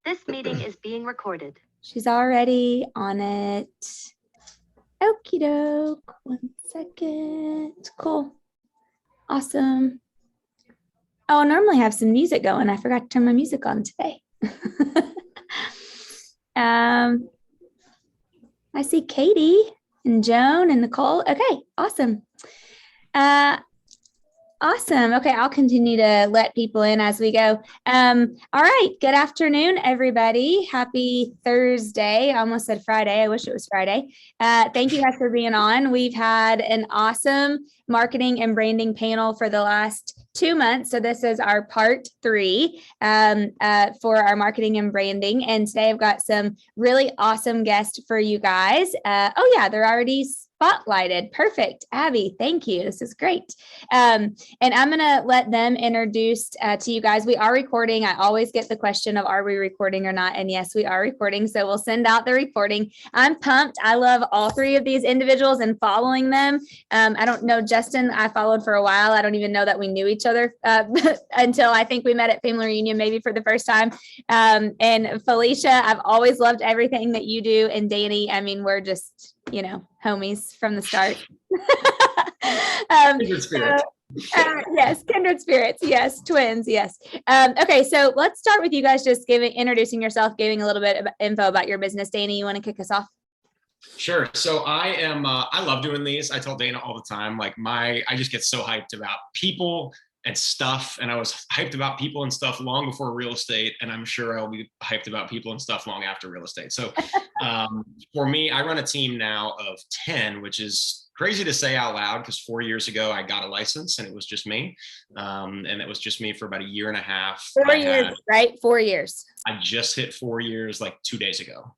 This meeting is being recorded. She's already on it. Okie doke. 1 second. Cool. Awesome. Oh, I normally have some music going. I forgot to turn my music on today. I see Katie and Joan and Nicole. Okay, awesome. Awesome. Okay, I'll continue to let people in as we go. All right. Good afternoon, everybody. Happy Thursday. I almost said Friday. I wish it was Friday. Thank you guys for being on. We've had an awesome marketing and branding panel for the last 2 months. So this is our part 3 for our marketing and branding. And today I've got some really awesome guests for you guys. Oh yeah, they're already spotlighted. Perfect. Abby, thank you. This is great. And I'm going to let them introduce to you guys. We are recording. I always get the question of, are we recording or not? And yes, we are recording. So we'll send out the recording. I'm pumped. I love all 3 of these individuals and following them. I don't know, Justin, I followed for a while. I don't even know that we knew each other until I think we met at family reunion, maybe for the first time. And Felicia, I've always loved everything that you do. And Danny, I mean, we're just, homies from the start. Kindred spirits. Yes, kindred spirits. Yes, twins. Yes. Okay, so let's start with you guys just introducing yourself, giving a little bit of info about your business. Danny, you want to kick us off? Sure. So I love doing these. I tell Dana all the time, I just get so hyped about people and stuff. And I was hyped about people and stuff long before real estate. And I'm sure I'll be hyped about people and stuff long after real estate. So for me, I run a team now of 10, which is crazy to say out loud because 4 years ago I got a license and it was just me. And it was just me for about 1.5 years. 4 years, right? 4 years. I just hit 4 years 2 days ago.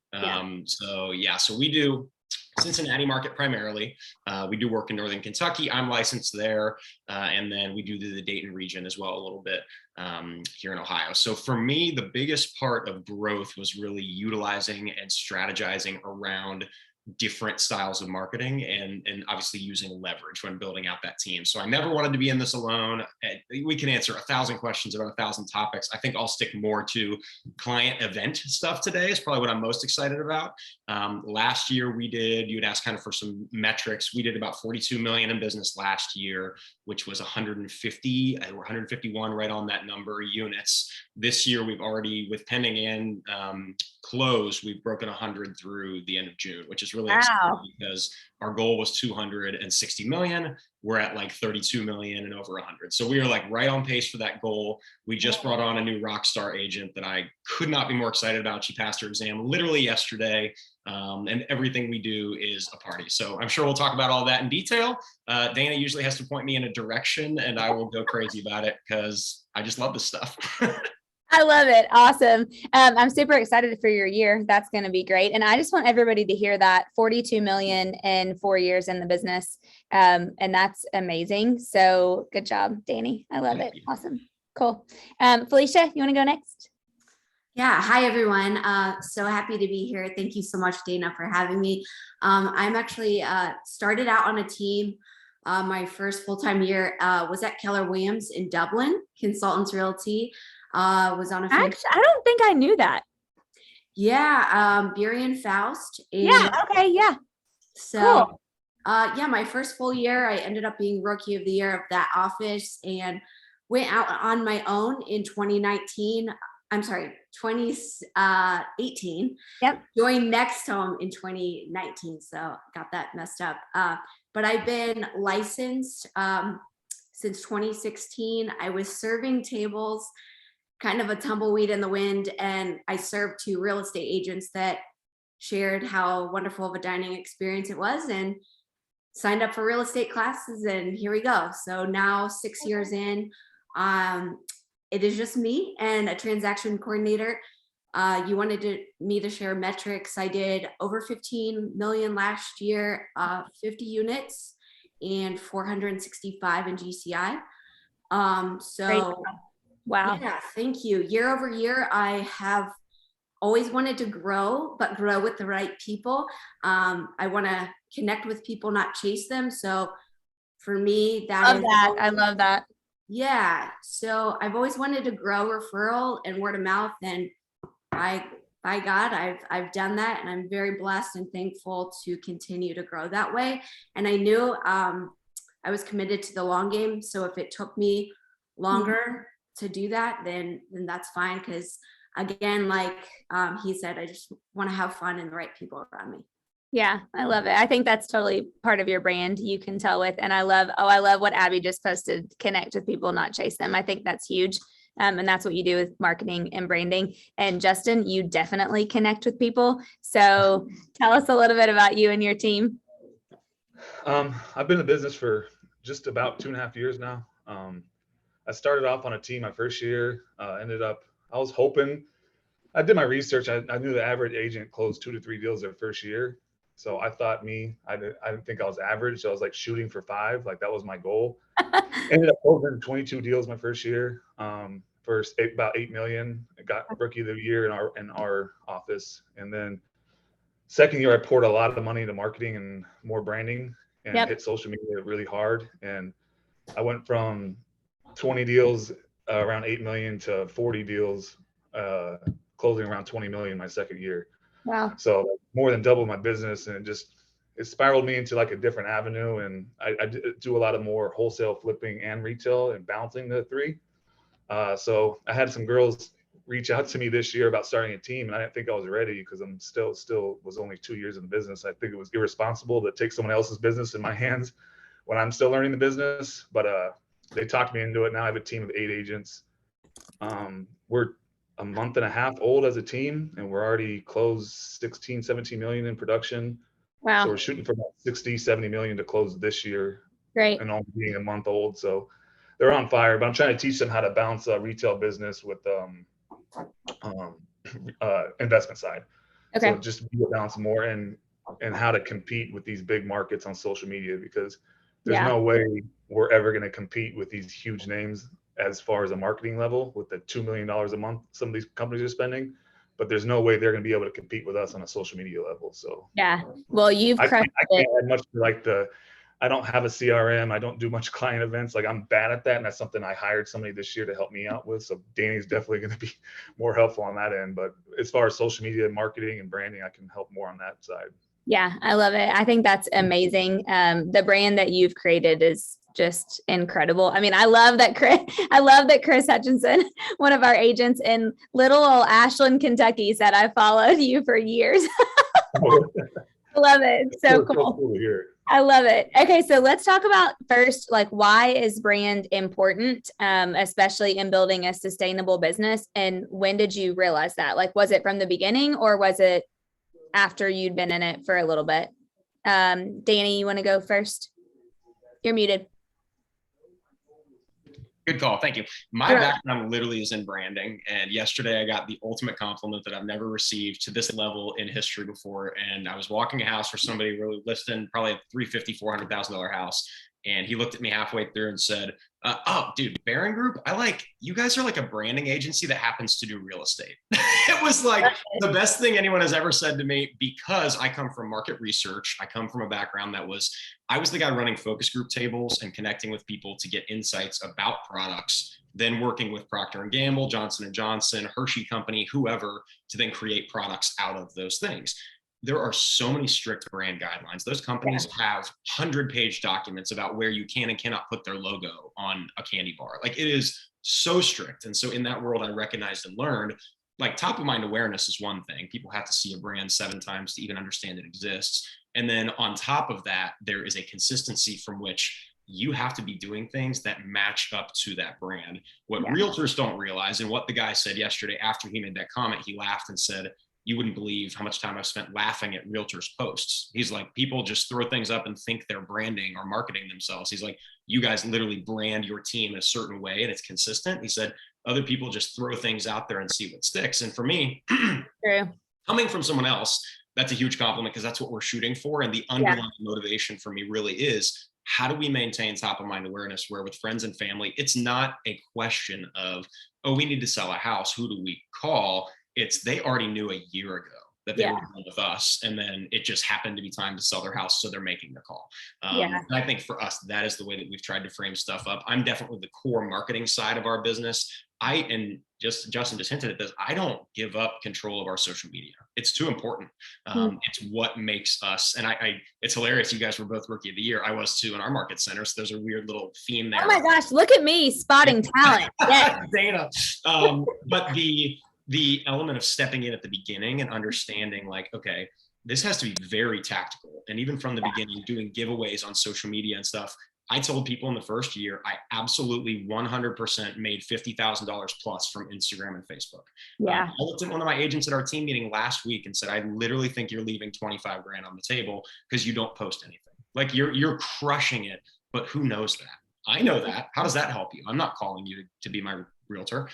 So we do Cincinnati market primarily. We do work in Northern Kentucky. I'm licensed there. And then we do the Dayton region as well a little bit here in Ohio. So for me, the biggest part of growth was really utilizing and strategizing around different styles of marketing and obviously using leverage when building out that team. So I never wanted to be in this alone. We can answer 1,000 questions about 1,000 topics. I think I'll stick more to client event stuff today is probably what I'm most excited about. Last year you'd asked kind of for some metrics. We did about 42 million in business last year, which was 150 or 151 right on that number units. This year we've already, with pending and close, we've broken 100 through the end of June, which is really exciting because our goal was 260 million. We're at 32 million and over 100. So we are right on pace for that goal. We just brought on a new rock star agent that I could not be more excited about. She passed her exam literally yesterday. And everything we do is a party. So I'm sure we'll talk about all that in detail. Dana usually has to point me in a direction and I will go crazy about it because I just love this stuff. I love it. Awesome. I'm super excited for your year. That's going to be great. And I just want everybody to hear that 42 million in 4 years in the business. And that's amazing. So good job, Danny. I love it. Awesome. Cool. Felicia, you want to go next? Yeah. Hi, everyone. So happy to be here. Thank you so much, Dana, for having me. I'm actually started out on a team. My first full-time year was at Keller Williams in Dublin, Consultants Realty. Was on a I don't think I knew that. Yeah, Burian Faust. Yeah. Okay. Yeah. So, cool. My first full year, I ended up being Rookie of the Year of that office and went out on my own in 2019. I'm sorry, 2018. Yep. Joined Next Home in 2019. So got that messed up. But I've been licensed since 2016. I was serving tables, kind of a tumbleweed in the wind. And I served 2 real estate agents that shared how wonderful of a dining experience it was and signed up for real estate classes. And here we go. So now 6 years in, it is just me and a transaction coordinator. You wanted me to share metrics. I did over 15 million last year, 50 units and 465 in GCI. Wow. Yeah, thank you. Year over year, I have always wanted to grow, but grow with the right people. I want to connect with people, not chase them. So for me, I love that. Yeah. So I've always wanted to grow referral and word of mouth. And by God, I've done that, and I'm very blessed and thankful to continue to grow that way. And I knew I was committed to the long game. So if it took me longer to do that, then that's fine. Because again, like he said, I just want to have fun and the right people around me. Yeah, I love it. I think that's totally part of your brand. You can tell with, and I love what Abby just posted, connect with people, not chase them. I think that's huge. And that's what you do with marketing and branding. And Justin, you definitely connect with people. So tell us a little bit about you and your team. I've been in business for just about 2.5 years now. I started off on a team my first year, I was hoping, I did my research. I knew the average agent closed 2 to 3 deals their first year. So I thought I didn't think I was average. So I was like shooting for 5, like that was my goal. Ended up closing 22 deals my first year. About 8 million. I got rookie of the year in our office. And then second year, I poured a lot of money into marketing and more branding and hit social media really hard. And I went from 20 deals around 8 million to 40 deals, closing around 20 million my second year. Wow. So more than doubled my business, and it spiraled me into like a different avenue. And I do a lot of more wholesale flipping and retail and balancing the 3. So I had some girls reach out to me this year about starting a team, and I didn't think I was ready because I'm still was only 2 years in the business. I think it was irresponsible to take someone else's business in my hands when I'm still learning the business. But they talked me into it. Now I have a team of 8 agents. We're a month and a half old as a team, and we're already closed 16, 17 million in production. Wow. So we're shooting for about 60, 70 million to close this year. Great. And only being a month old. So they're on fire, but I'm trying to teach them how to balance retail business with investment side. Okay. So just be a balance more and how to compete with these big markets on social media, because there's no way we're ever going to compete with these huge names as far as a marketing level with the $2 million a month some of these companies are spending, but there's no way they're going to be able to compete with us on a social media level. So yeah, well, you've crushed I can't add much to like I don't have a CRM. I don't do much client events. Like I'm bad at that. And that's something I hired somebody this year to help me out with. So Danny's definitely going to be more helpful on that end. But as far as social media marketing and branding, I can help more on that side. Yeah, I love it. I think that's amazing. The brand that you've created is just incredible. I mean, I love that Chris Hutchinson, one of our agents in little old Ashland, Kentucky, said I followed you for years. I love it. It's so cool to hear. I love it. Okay, so let's talk about first, like, why is brand important, especially in building a sustainable business? And when did you realize that? Like, was it from the beginning or was it after you'd been in it for a little bit? Danny, you want to go first? You're muted. Good call. Thank you. My background literally is in branding. And yesterday I got the ultimate compliment that I've never received to this level in history before. And I was walking a house for somebody really listing probably a $350,000, $400,000 house. And he looked at me halfway through and said, oh, dude, Baron Group, you guys are like a branding agency that happens to do real estate. It was like the best thing anyone has ever said to me, because I come from market research. I come from a background I was the guy running focus group tables and connecting with people to get insights about products, then working with Procter & Gamble, Johnson & Johnson, Hershey Company, whoever, to then create products out of those things. There are so many strict brand guidelines. Those companies have 100-page documents about where you can and cannot put their logo on a candy bar. Like, it is so strict. And so in that world, I recognized and learned, like, top of mind awareness is one thing. People have to see a brand 7 times to even understand it exists. And then on top of that, there is a consistency from which you have to be doing things that match up to that brand. What realtors don't realize, and what the guy said yesterday after he made that comment, he laughed and said, you wouldn't believe how much time I've spent laughing at realtors' posts. He's like, people just throw things up and think they're branding or marketing themselves. He's like, you guys literally brand your team in a certain way and it's consistent. He said, other people just throw things out there and see what sticks. And for me, coming from someone else, that's a huge compliment, because that's what we're shooting for. And the underlying motivation for me really is, how do we maintain top of mind awareness where with friends and family, it's not a question of, oh, we need to sell a house, who do we call? It's they already knew a year ago that they were going with us, and then it just happened to be time to sell their house, so they're making the call. And I think for us, that is the way that we've tried to frame stuff up. I'm definitely the core marketing side of our business. And Justin just hinted at this. I don't give up control of our social media. It's too important. It's what makes us, and it's hilarious. You guys were both rookie of the year. I was too in our market center. So there's a weird little theme there. Oh my gosh, look at me spotting talent. Yes. Dana. But the element of stepping in at the beginning and understanding like, okay, this has to be very tactical. And even from the beginning, doing giveaways on social media and stuff, I told people in the first year, I absolutely 100% made $50,000 plus from Instagram and Facebook. Yeah. I looked at one of my agents at our team meeting last week and said, I literally think you're leaving 25 grand on the table because you don't post anything. Like you're crushing it, but who knows that? I know that. How does that help you? I'm not calling you to be my realtor.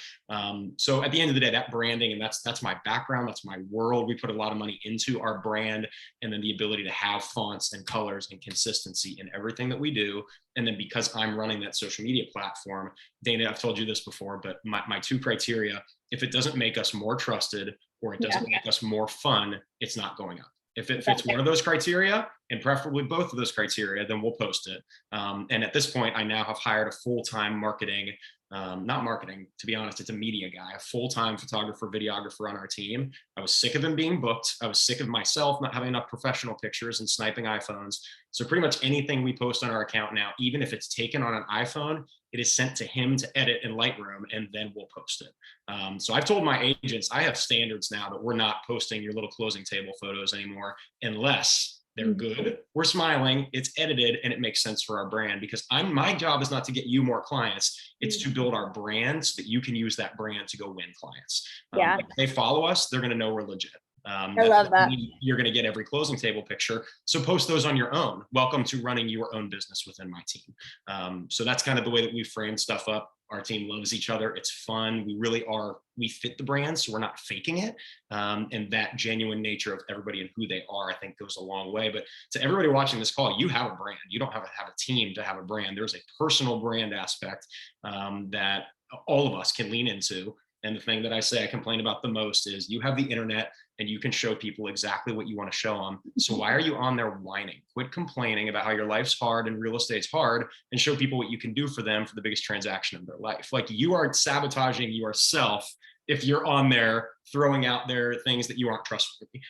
So at the end of the day, that branding, and that's my background, that's my world. We put a lot of money into our brand, and then the ability to have fonts and colors and consistency in everything that we do. And then because I'm running that social media platform, Dana, I've told you this before, but my two criteria, if it doesn't make us more trusted or it doesn't make us more fun, it's not going up. If it fits one of those criteria, and preferably both of those criteria, then we'll post it. And at this point, I now have hired a full-time marketing, not marketing, to be honest, it's a media guy, a full-time photographer, videographer on our team. I was sick of him being booked. I was sick of myself not having enough professional pictures and sniping iPhones. So pretty much anything we post on our account now, even if it's taken on an iPhone, it is sent to him to edit in Lightroom, and then we'll post it. So I've told my agents, I have standards now that we're not posting your little closing table photos anymore unless they're good, we're smiling, it's edited, and it makes sense for our brand, because my job is not to get you more clients, it's to build our brand so that you can use that brand to go win clients. If they follow us, they're going to know we're legit. I love that. You're going to get every closing table picture. So post those on your own. Welcome to running your own business within my team. So that's kind of the way that we frame stuff up. Our team loves each other. It's fun. We really are, we fit the brand, so we're not faking it. And that genuine nature of everybody and who they are, I think goes a long way. But to everybody watching this call, you have a brand. You don't have a team to have a brand. There's a personal brand aspect that all of us can lean into. And the thing that I say I complain about the most is you have the internet and you can show people exactly what you want to show them. So why are you on there whining? Quit complaining about how your life's hard and real estate's hard, and show people what you can do for them for the biggest transaction of their life. Like, you are sabotaging yourself if you're on there throwing out there things that you aren't trustworthy.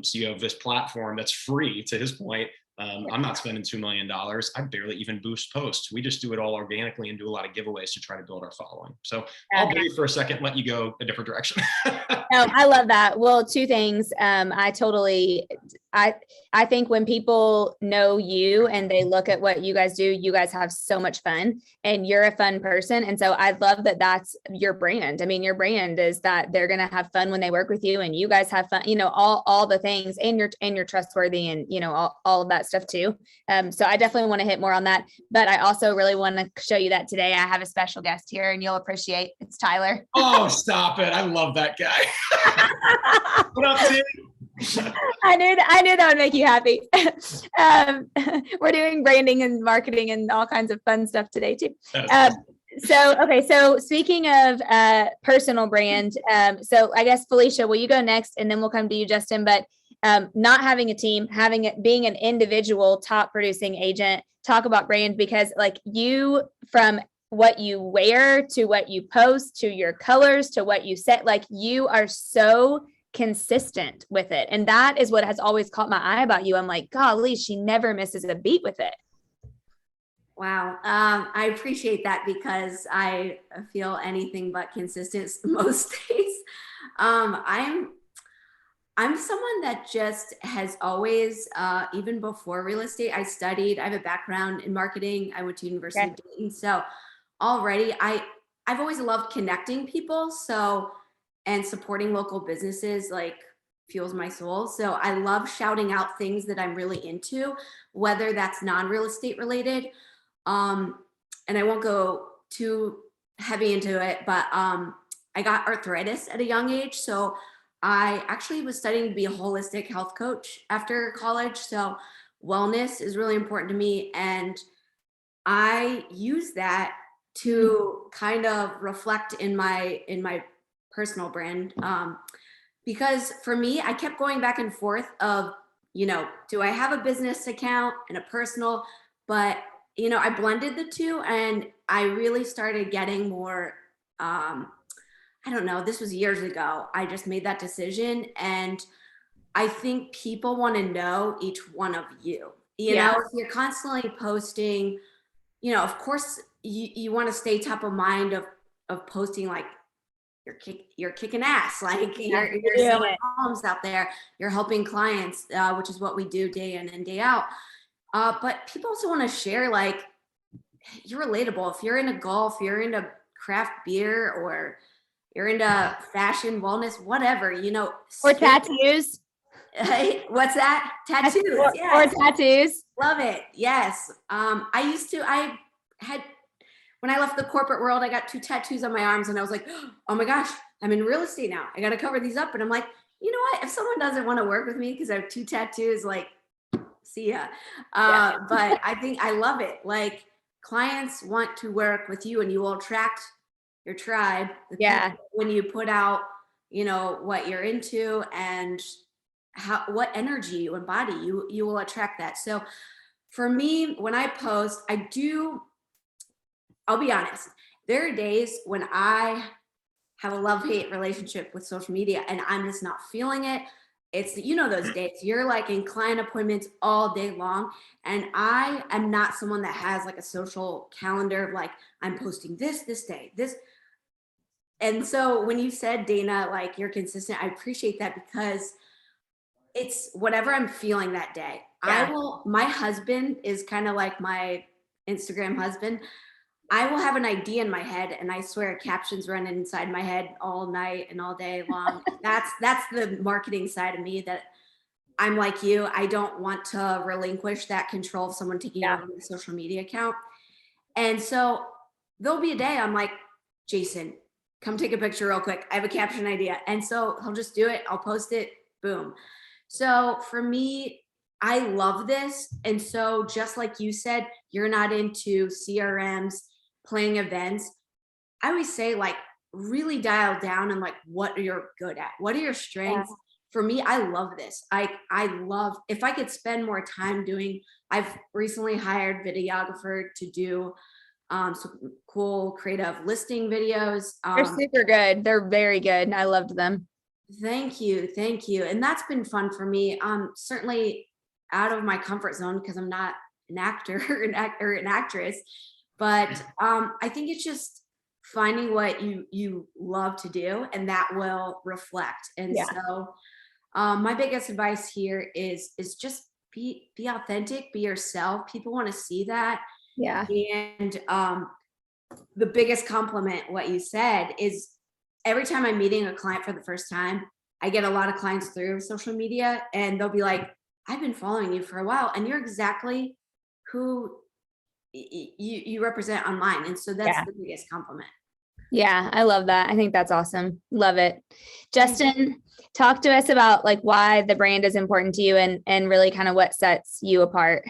So you have this platform that's free, to his point. I'm not spending $2 million. I barely even boost posts. We just do it all organically and do a lot of giveaways to try to build our following. So I'll breathe for a second, let you go a different direction. No, I love that. Well, two things. I think when people know you and they look at what you guys do, you guys have so much fun and you're a fun person. And so I love that that's your brand. I mean, your brand is that they're going to have fun when they work with you, and you guys have fun, all the things, and you're trustworthy, and, all of that stuff too. So I definitely want to hit more on that, but I also really want to show you that today I have a special guest here, and you'll appreciate. It's Tyler. Oh, stop it. I love that guy. What up, Tim? I knew that would make you happy. We're doing branding and marketing and all kinds of fun stuff today too. So speaking of personal brand, so I guess Felicia, will you go next, and then we'll come to you, Justin. But not having a team, being an individual top producing agent, talk about brand, because like you, from what you wear to what you post to your colors to what you set, like you are so consistent with it. And that is what has always caught my eye about you. I'm like, golly, she never misses a beat with it. Wow. I appreciate that, because I feel anything but consistent most days. I'm someone that just has always, even before real estate, I have a background in marketing. I went to University of Dayton. So already I've always loved connecting people. And supporting local businesses like fuels my soul. So I love shouting out things that I'm really into, whether that's non-real estate related. And I won't go too heavy into it, but I got arthritis at a young age. So I actually was studying to be a holistic health coach after college. So wellness is really important to me. And I use that to kind of reflect in my personal brand. Because for me, I kept going back and forth of, do I have a business account and a personal, but, I blended the two, and I really started getting more, I I don't know, this was years ago. I just made that decision. And I think people want to know each one of you. You Yeah. know, if you're constantly posting, you know, of course you want to stay top of mind of posting like you're kicking ass, like you're doing selling it. homes out there, you're helping clients, which is what we do day in and day out. But people also want to share, like, you're relatable. If you're into golf, you're into craft beer, or you're into fashion, wellness, whatever, you know. Or tattoos. What's that? Tattoos. Or Yes. tattoos. Love it. Yes. I had, when I left the corporate world, I got 2 tattoos on my arms, and I was like, oh my gosh, I'm in real estate now. I got to cover these up. And I'm like, you know what? If someone doesn't want to work with me because I have 2 tattoos, like, see ya. But I think I love it. Like, clients want to work with you, and you will attract your tribe. Yeah. When you put out, you know, what you're into and what energy you embody, you will attract that. So for me, when I post, I'll be honest, there are days when I have a love-hate relationship with social media and I'm just not feeling it. It's, you know, those days you're like in client appointments all day long. And I am not someone that has like a social calendar of like, I'm posting this day, this. And so when you said, Dana, like, you're consistent, I appreciate that, because it's whatever I'm feeling that day. Yeah. My husband is kind of like my Instagram husband. I will have an idea in my head, and I swear captions running inside my head all night and all day long. That's the marketing side of me, that I'm like you. I don't want to relinquish that control of someone taking over my social media account. And so there'll be a day I'm like, Jason, come take a picture real quick. I have a caption idea. And so he'll just do it. I'll post it. Boom. So for me, I love this. And so just like you said, you're not into CRMs, playing events. I always say, like, really dial down and like what you're good at. What are your strengths? For me, I love this. I love, if I could spend more time doing, I've recently hired videographer to do some cool creative listing videos. They're super good. They're very good. I loved them. Thank you. Thank you. And that's been fun for me. Certainly out of my comfort zone, because I'm not an actor or an actress, but I think it's just finding what you love to do, and that will reflect. And so my biggest advice here is just be authentic, be yourself. People want to see that. Yeah. And the biggest compliment, what you said, is every time I'm meeting a client for the first time, I get a lot of clients through social media, and they'll be like, I've been following you for a while, and you're exactly who you represent online. And so that's the biggest compliment. Yeah, I love that. I think that's awesome. Love it. Justin, talk to us about like why the brand is important to you, and really kind of what sets you apart.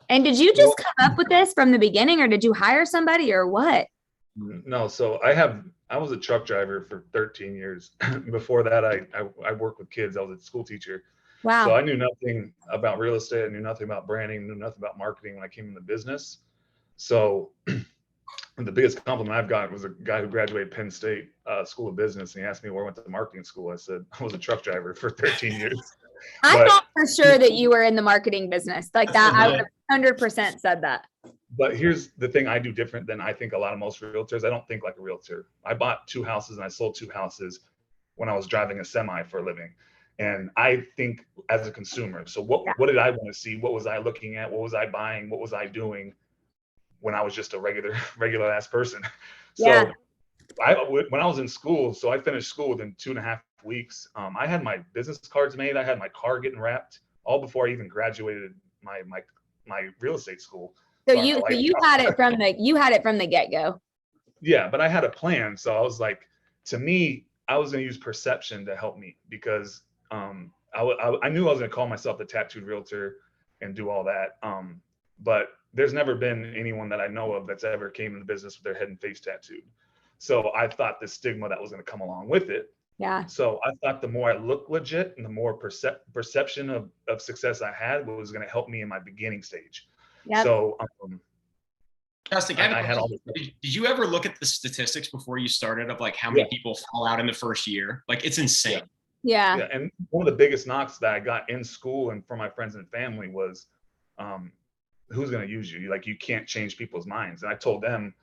And did you just come up with this from the beginning, or did you hire somebody, or what? No, so I was a truck driver for 13 years. Before that, I worked with kids. I was a school teacher. Wow. So I knew nothing about real estate. I knew nothing about branding, knew nothing about marketing when I came into business. So the biggest compliment I've got was a guy who graduated Penn State School of Business, and he asked me where I went to marketing school. I said I was a truck driver for 13 years. I thought for sure that you were in the marketing business like that. I would have 100% said that. But here's the thing I do different than I think a lot of most realtors. I don't think like a realtor. I bought 2 houses and I sold 2 houses when I was driving a semi for a living. And I think as a consumer. So what did I want to see? What was I looking at? What was I buying? What was I doing when I was just a regular ass person? So when I was in school, so I finished school within 2.5 weeks. I had my business cards made. I had my car getting wrapped all before I even graduated my real estate school. So you had it from the get-go. Yeah, but I had a plan. So I was like, to me, I was going to use perception to help me, because I knew I was going to call myself the tattooed realtor and do all that. But there's never been anyone that I know of that's ever came into business with their head and face tattooed. So I thought the stigma that was going to come along with it. Yeah. So I thought the more I looked legit and the more perception of success I had was going to help me in my beginning stage. Yep. So Justin, I had all this. did you ever look at the statistics before you started of like how many people fall out in the first year? Like it's insane. Yeah. Yeah, and one of the biggest knocks that I got in school and from my friends and family was, who's going to use you? Like, you can't change people's minds. And I told them,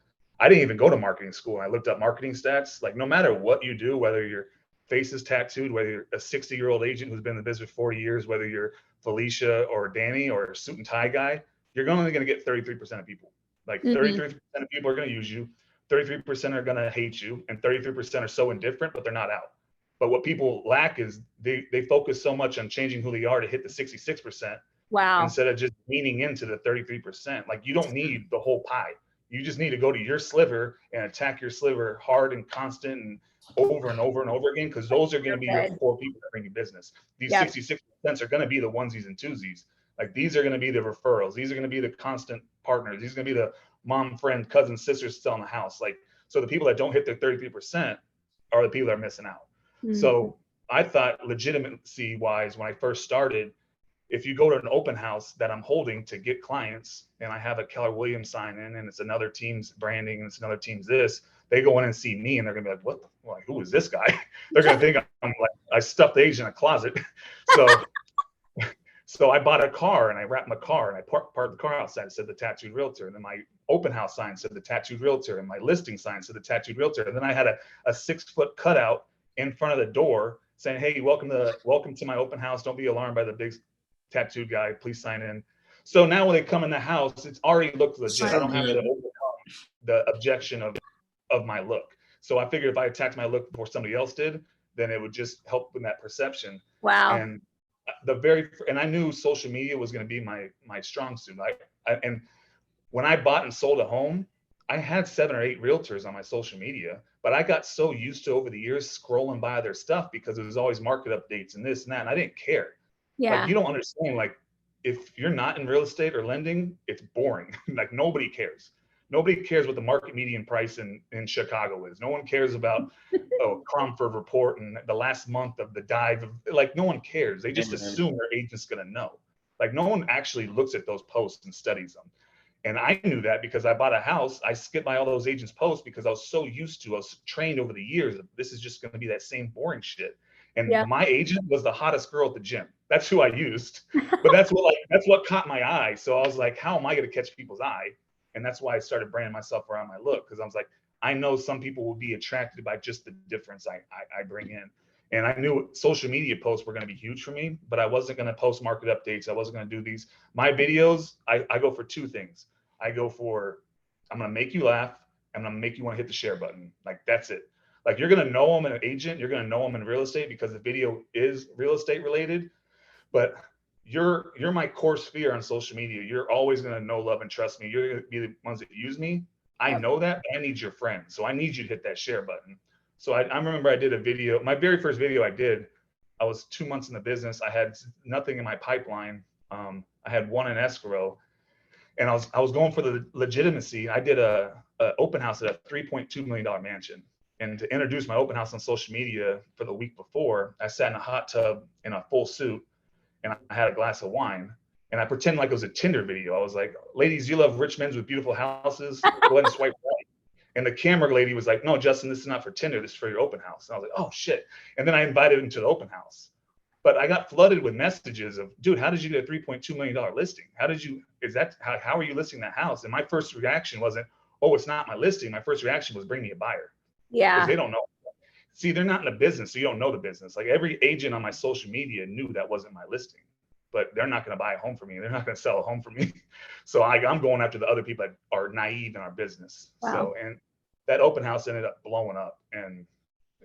I didn't even go to marketing school. I looked up marketing stats. Like, no matter what you do, whether your face is tattooed, whether you're a 60-year-old agent who's been in the business for 40 years, whether you're Felicia or Danny or a suit and tie guy, you're only going to get 33% of people. Like 33% of people are going to use you, 33% are going to hate you, and 33% are so indifferent, but they're not out. But what people lack is they focus so much on changing who they are to hit the 66%. Wow. Instead of just leaning into the 33%. Like, you don't need the whole pie. You just need to go to your sliver and attack your sliver hard and constant and over and over and over again, because those are going to be your 4 people that bring you business. These 66% are going to be the onesies and twosies. Like, these are going to be the referrals. These are going to be the constant partners. These are going to be the mom, friend, cousin, sisters selling the house. Like, so the people that don't hit their 33% are the people that are missing out. So I thought, legitimacy wise, when I first started, if you go to an open house that I'm holding to get clients, and I have a Keller Williams sign in, and it's another team's branding, and it's another team's this, they go in and see me, and they're gonna be like, "What? Like, who is this guy?" They're gonna think I'm like, I stuffed the agent in a closet. So I bought a car, and I wrapped my car, and I parked the car outside. It said the Tattooed Realtor, and then my open house sign said the Tattooed Realtor, and my listing sign said the Tattooed Realtor, and then I had a 6-foot cutout in front of the door saying, "Hey, welcome to my open house. Don't be alarmed by the big tattooed guy. Please sign in." So now when they come in the house, it's already looked legit. I don't have to overcome the objection of my look. So I figured if I attacked my look before somebody else did, then it would just help in that perception. Wow. And I knew social media was going to be my strong suit. And when I bought and sold a home, I had 7 or 8 realtors on my social media, but I got so used to over the years scrolling by their stuff because it was always market updates and this and that, and I didn't care. Yeah. Like, you don't understand, like, if you're not in real estate or lending, it's boring. Like, nobody cares. Nobody cares what the market median price in Chicago is. No one cares about Cromford report and the last month of the dive. Like, no one cares. They just assume their agent's going to know. Like, no one actually looks at those posts and studies them. And I knew that because I bought a house. I skipped by all those agents' posts because I was so used to, I was trained over the years that this is just going to be that same boring shit. And my agent was the hottest girl at the gym. That's who I used. But that's what caught my eye. So I was like, how am I going to catch people's eye? And that's why I started branding myself around my look, because I was like, I know some people will be attracted by just the difference I bring in. And I knew social media posts were going to be huge for me, but I wasn't going to post market updates. I wasn't going to do these. My videos, I go for 2 things. I go for, I'm going to make you laugh, and I'm going to make you want to hit the share button. Like, that's it. Like, you're going to know I'm an agent. You're going to know I'm in real estate because the video is real estate related. But you're my core sphere on social media. You're always going to know, love, and trust me. You're going to be the ones that use me. I know that, but I need your friends. So I need you to hit that share button. So I remember I did a video. My very first video I did, I was 2 months in the business. I had nothing in my pipeline. I had 1 in escrow, and I was going for the legitimacy. I did a open house at a $3.2 million mansion. And to introduce my open house on social media for the week before, I sat in a hot tub in a full suit, and I had a glass of wine, and I pretended like it was a Tinder video. I was like, "Ladies, you love rich men with beautiful houses? Go ahead and swipe right." And the camera lady was like, "No, Justin, this is not for Tinder. This is for your open house." And I was like, "Oh shit!" And then I invited him to the open house, but I got flooded with messages of, "Dude, how did you get a $3.2 million listing? How are you listing that house?" And my first reaction wasn't, "Oh, it's not my listing." My first reaction was, "Bring me a buyer." Yeah. Because they don't know. See, they're not in the business, so you don't know the business. Like, every agent on my social media knew that wasn't my listing, but they're not going to buy a home for me. They're not going to sell a home for me. So I'm going after the other people that are naive in our business. Wow. So, and that open house ended up blowing up. And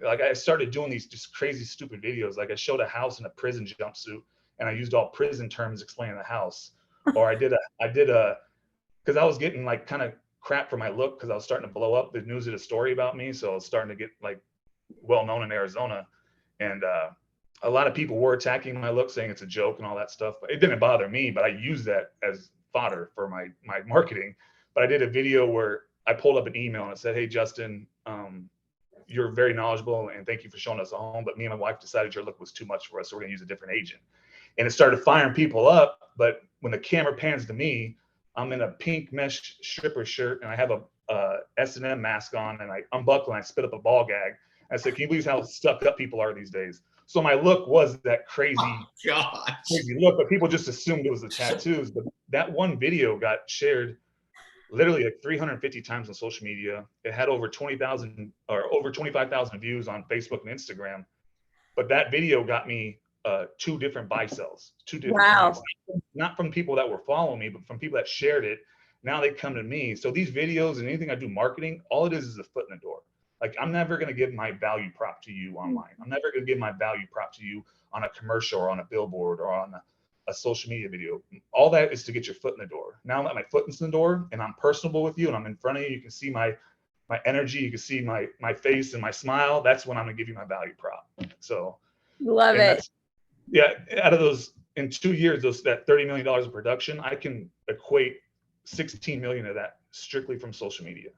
like, I started doing these just crazy, stupid videos. Like, I showed a house in a prison jumpsuit, and I used all prison terms explaining the house. Or I did because I was getting like kind of crap for my look because I was starting to blow up. The news did a story about me, so I was starting to get like well known in Arizona, and a lot of people were attacking my look, saying it's a joke and all that stuff. But it didn't bother me, but I used that as fodder for my marketing. But I did a video where I pulled up an email and it said, "Hey Justin, you're very knowledgeable and thank you for showing us a home, but me and my wife decided your look was too much for us, so we're gonna use a different agent." And it started firing people up. But when the camera pans to me, I'm in a pink mesh stripper shirt and I have a S&M mask on, and I unbuckle and I spit up a ball gag. I said, can you believe how stuck up people are these days? So my look was that crazy look, but people just assumed it was the tattoos. But that one video got shared literally like 350 times on social media. It had over 20,000 or over 25,000 views on Facebook and Instagram. But that video got me 2 different buy sells, 2 different clients. Not from people that were following me, but from people that shared it. Now they come to me. So these videos and anything I do marketing, all it is a foot in the door. Like, I'm never going to give my value prop to you online. I'm never going to give my value prop to you on a commercial or on a billboard or on a social media video. All that is to get your foot in the door. Now that my foot is in the door and I'm personable with you and I'm in front of you, you can see my energy, you can see my face and my smile. That's when I'm going to give you my value prop. So love it. Yeah, out of those, in 2 years, that $30 million of production, I can equate 16 million of that strictly from social media.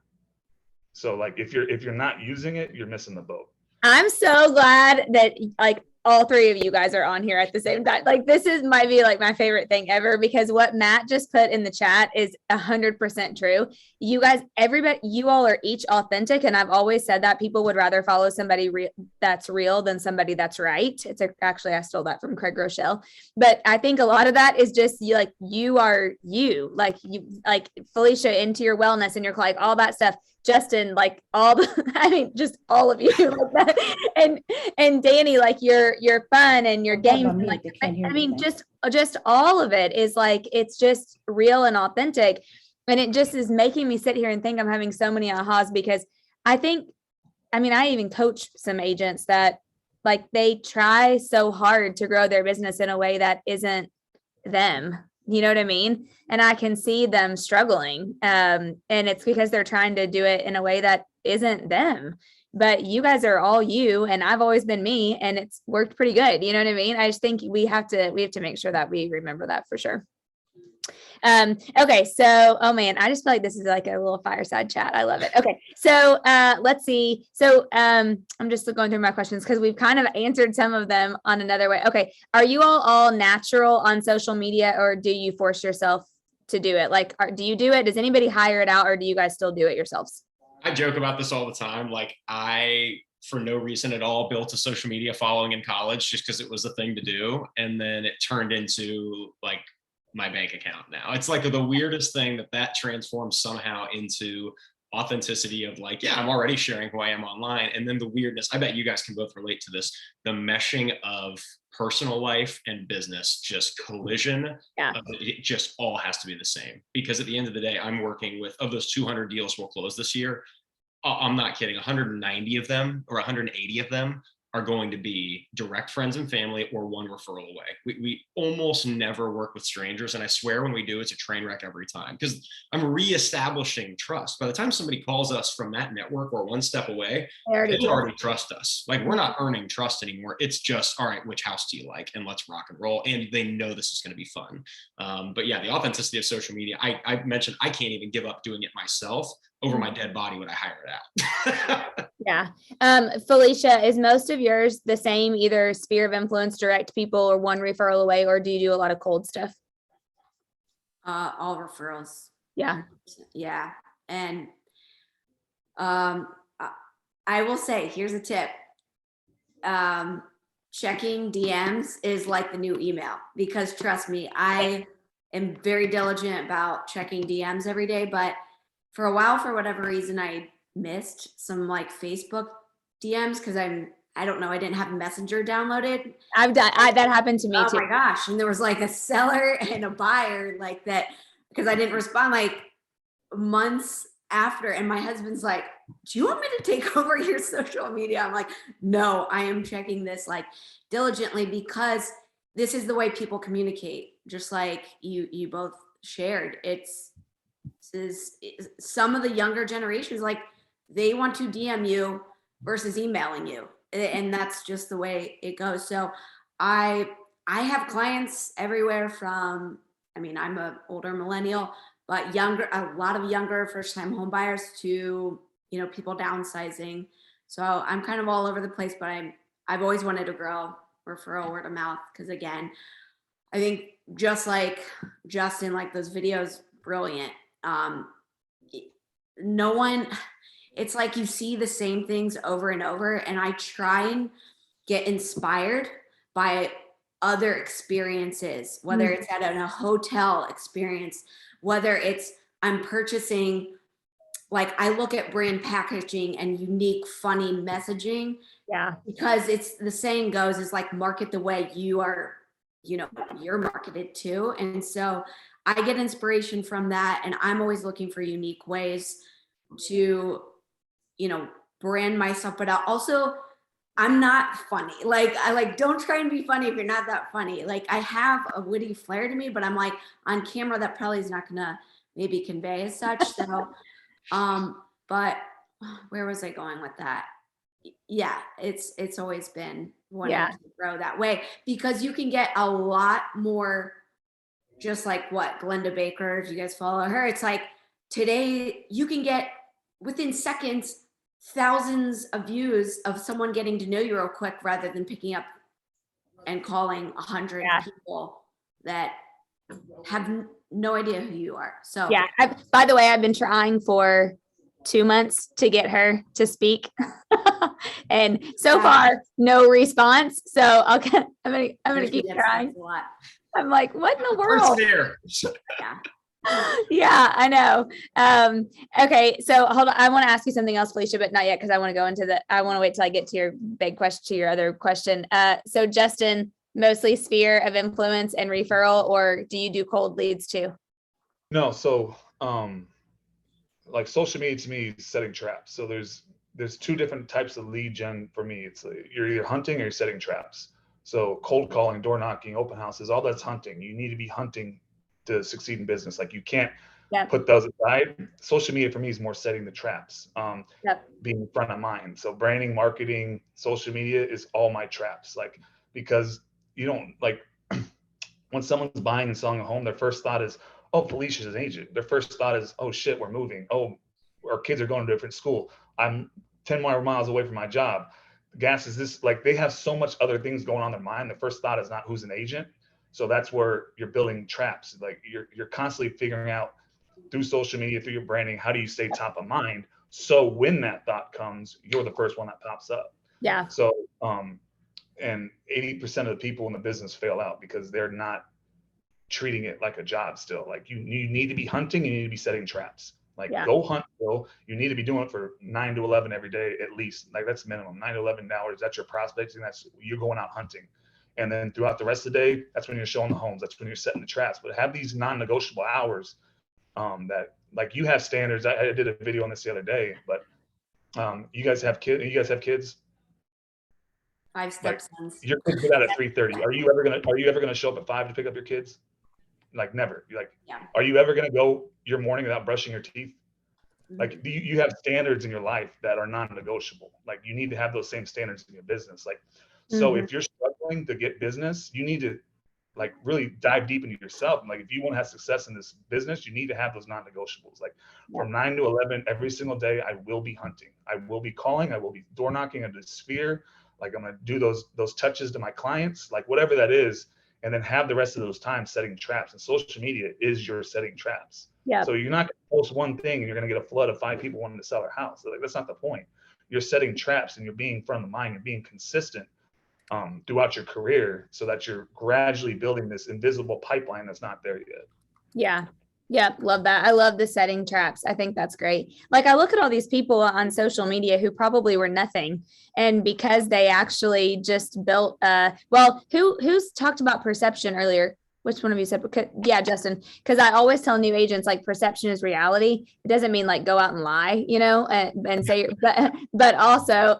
So like, if you're not using it, you're missing the boat. I'm so glad that like all 3 of you guys are on here at the same time. Like, this might be like my favorite thing ever, because what Matt just put in the chat is 100% true. You guys, everybody, you all are each authentic. And I've always said that people would rather follow somebody that's real than somebody that's right. Actually, I stole that from Craig Rochelle, but I think a lot of that is just you are you, like Felicia, into your wellness and your like all that stuff. Justin, like just all of you like that. And Danny, like your fun and your games. Like, just all of it is like, it's just real and authentic. And it just is making me sit here and think I'm having so many ahas, because I even coach some agents that like, they try so hard to grow their business in a way that isn't them. You know what I mean? And I can see them struggling. And it's because they're trying to do it in a way that isn't them. But you guys are all you, and I've always been me, and it's worked pretty good. You know what I mean? I just think we have to make sure that we remember that for sure. Okay. So, oh man, I just feel like this is like a little fireside chat. I love it. Okay. So, let's see. So, I'm just going through my questions because we've kind of answered some of them on another way. Okay. Are you all natural on social media, or do you force yourself to do it? Like, do you do it? Does anybody hire it out, or do you guys still do it yourselves? I joke about this all the time. Like, I, for no reason at all, built a social media following in college just because it was a thing to do. And then it turned into like my bank account now. It's like the weirdest thing that transforms somehow into authenticity of like, yeah, I'm already sharing who I am online. And then the weirdness, I bet you guys can both relate to this, the meshing of personal life and business, just collision. Yeah. It just all has to be the same, because at the end of the day, I'm working with, of those 200 deals we'll close this year, I'm not kidding, 190 of them or 180 of them are going to be direct friends and family or one referral away. We almost never work with strangers. And I swear when we do, it's a train wreck every time, because I'm reestablishing trust. By the time somebody calls us from that network or one step away, they already trust us. Like, we're not earning trust anymore. It's just, all right, which house do you like? And let's rock and roll. And they know this is going to be fun. But yeah, the authenticity of social media, I mentioned, I can't even give up doing it myself. Over my dead body would I hire it out. Yeah. Felicia, is most of yours the same, either sphere of influence, direct people, or one referral away, or do you do a lot of cold stuff? All referrals. Yeah. Yeah. And I will say, here's a tip. Checking DMs is like the new email, because trust me, I am very diligent about checking DMs every day, but for a while, for whatever reason, I missed some like Facebook DMs because I don't know, I didn't have Messenger downloaded. That happened to me too. Oh my gosh. And there was like a seller and a buyer like that, because I didn't respond like months after. And my husband's like, do you want me to take over your social media? I'm like, no, I am checking this like diligently, because this is the way people communicate. Just like you both shared. Some of the younger generations, like, they want to DM you versus emailing you, and that's just the way it goes. So I have clients everywhere from, I'm an older millennial, but a lot of younger first-time home buyers to, people downsizing. So I'm kind of all over the place, but I've always wanted to grow referral, word of mouth, because again, I think just like Justin, like those videos brilliant. No one, it's like you see the same things over and over, and I try and get inspired by other experiences, whether it's at a hotel experience, whether it's I'm purchasing, like I look at brand packaging and unique, funny messaging. Yeah. Because it's the saying goes is like market the way you are, you're marketed to. And so I get inspiration from that. And I'm always looking for unique ways to, brand myself, but I'm not funny. Don't try and be funny if you're not that funny. Like I have a witty flair to me, but I'm like on camera, that probably is not gonna maybe convey as such. So, but where was I going with that? Yeah, it's always been wanting to grow that way, because you can get a lot more, just like what Glenda Baker, if you guys follow her, it's like today you can get within seconds thousands of views of someone getting to know you real quick, rather than picking up and calling 100 people that have no idea who you are. So yeah, by the way, I've been trying for 2 months to get her to speak and so far no response. So I'm gonna keep trying. I'm like, what in the world? Yeah. Yeah, I know. Okay, so hold on. I want to ask you something else, Felicia, but not yet, because I want to wait till I get to your big question, to your other question. So Justin, mostly sphere of influence and referral, or do you do cold leads too? No, so like social media to me is setting traps. So there's two different types of lead gen for me. It's like you're either hunting or you're setting traps. So cold calling, door knocking, open houses, all that's hunting. You need to be hunting to succeed in business. Like you can't put those aside. Social media for me is more setting the traps, being front of mind. So branding, marketing, social media is all my traps. Like, because you don't like when someone's buying and selling a home, their first thought is, oh, Felicia's an agent. Their first thought is, oh shit, we're moving. Oh, our kids are going to a different school. I'm 10 more miles away from my job. Gas is this, like they have so much other things going on in their mind. The first thought is not who's an agent. So that's where you're building traps. Like you're constantly figuring out through social media, through your branding, how do you stay top of mind? So when that thought comes, you're the first one that pops up. Yeah. So, and 80% of the people in the business fail out because they're not treating it like a job still. Like you need to be hunting, you need to be setting traps. Like go hunt, Bill. You need to be doing it for 9 to 11 every day at least. Like that's minimum 9 to 11 hours. That's your prospecting. That's you're going out hunting. And then throughout the rest of the day, that's when you're showing the homes. That's when you're setting the traps. But have these non-negotiable hours that like you have standards. I did a video on this the other day, but you guys have kids. You guys have kids. 5 stepsons. Your kids get out at 3:30. Are you ever gonna show up at 5 to pick up your kids? Like never. Are you ever gonna go your morning without brushing your teeth? Like you have standards in your life that are non-negotiable. Like you need to have those same standards in your business. Like, so if you're struggling to get business, you need to like really dive deep into yourself. And like, if you want to have success in this business, you need to have those non-negotiables. Like from 9 to 11, every single day, I will be hunting. I will be calling. I will be door knocking at the sphere. Like I'm going to do those touches to my clients, like whatever that is. And then have the rest of those times setting traps. And social media is your setting traps. Yeah. So you're not going to post one thing and you're going to get a flood of 5 people wanting to sell their house. So like, that's not the point. You're setting traps and you're being front of mind. You're being consistent throughout your career so that you're gradually building this invisible pipeline that's not there yet. Yeah. Yeah. Love that. I love the setting traps. I think that's great. Like I look at all these people on social media who probably were nothing. And because they actually just built, who's talked about perception earlier? Which one of you said? Yeah, Justin, because I always tell new agents like perception is reality. It doesn't mean like go out and lie, and say, but also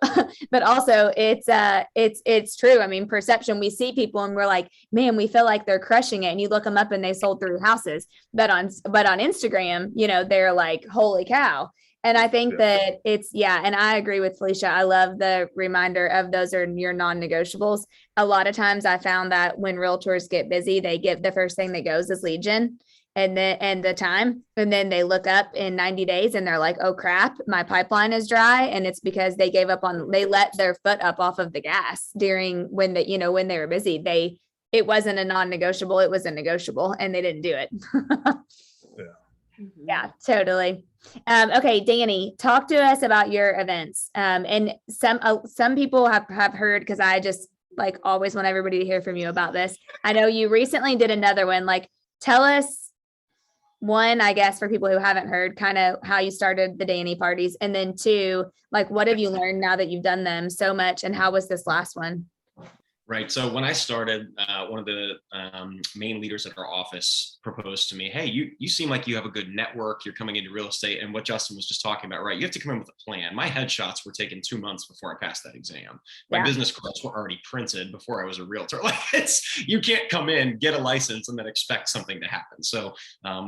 it's true. I mean, perception, we see people and we're like, man, we feel like they're crushing it. And you look them up and they sold 3 houses, but on Instagram, they're like, holy cow. And I think that and I agree with Felicia. I love the reminder of those are your non-negotiables. A lot of times I found that when realtors get busy, they get the first thing that goes is lead gen and the time. And then they look up in 90 days and they're like, oh crap, my pipeline is dry. And it's because they they let their foot up off of the gas during when they were busy. It wasn't a non-negotiable, it was a negotiable and they didn't do it. Yeah, totally. Okay, Danny, talk to us about your events. And some people have heard, because I just like always want everybody to hear from you about this. I know you recently did another one. Like, tell us one, I guess, for people who haven't heard, kind of how you started the Danny parties, and then two, like, what have you learned now that you've done them so much, and how was this last one? Right. So when I started, one of the main leaders at our office proposed to me, "Hey, you seem like you have a good network. You're coming into real estate, and what Justin was just talking about, right? You have to come in with a plan." My headshots were taken 2 months before I passed that exam. My business cards were already printed before I was a realtor. Like, you can't come in, get a license, and then expect something to happen. So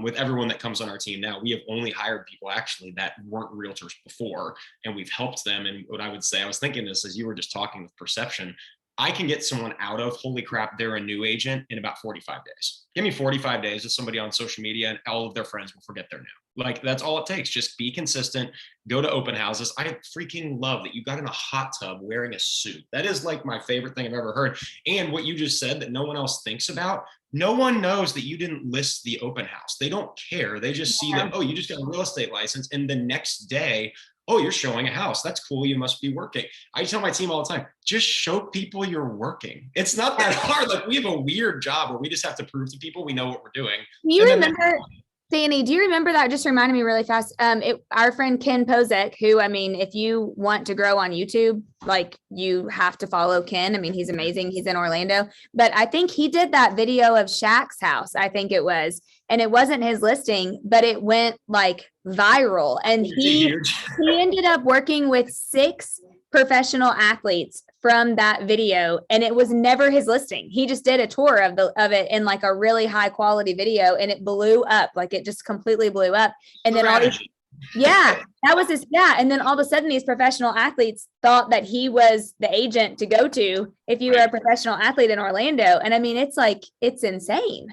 with everyone that comes on our team now, we have only hired people actually that weren't realtors before, and we've helped them. And what I would say, I was thinking this as you were just talking with perception. I can get someone out of, holy crap, they're a new agent, in about 45 days. Give me 45 days with somebody on social media and all of their friends will forget they're new. Like, that's all it takes. Just be consistent, go to open houses. I freaking love that you got in a hot tub wearing a suit. That is like my favorite thing I've ever heard. And what you just said that no one else thinks about, no one knows that you didn't list the open house. They don't care. They just see that, oh, you just got a real estate license. And the next day, oh, you're showing a house. That's cool. You must be working. I tell my team all the time, just show people you're working. It's not that hard. Like, we have a weird job where we just have to prove to people we know what we're doing. You remember, Danny, do you remember that? Just reminded me really fast. Our friend Ken Pozek, who, I mean, if you want to grow on YouTube, like, you have to follow Ken. I mean, he's amazing. He's in Orlando, but I think he did that video of Shaq's house. I think it was, and it wasn't his listing, but it went like viral. And he ended up working with 6 professional athletes from that video, and it was never his listing. He just did a tour of it in like a really high quality video, and it blew up. Like, it just completely blew up. And then all these, that was his, and then all of a sudden these professional athletes thought that he was the agent to go to if you were a professional athlete in Orlando. And I mean, it's like, it's insane.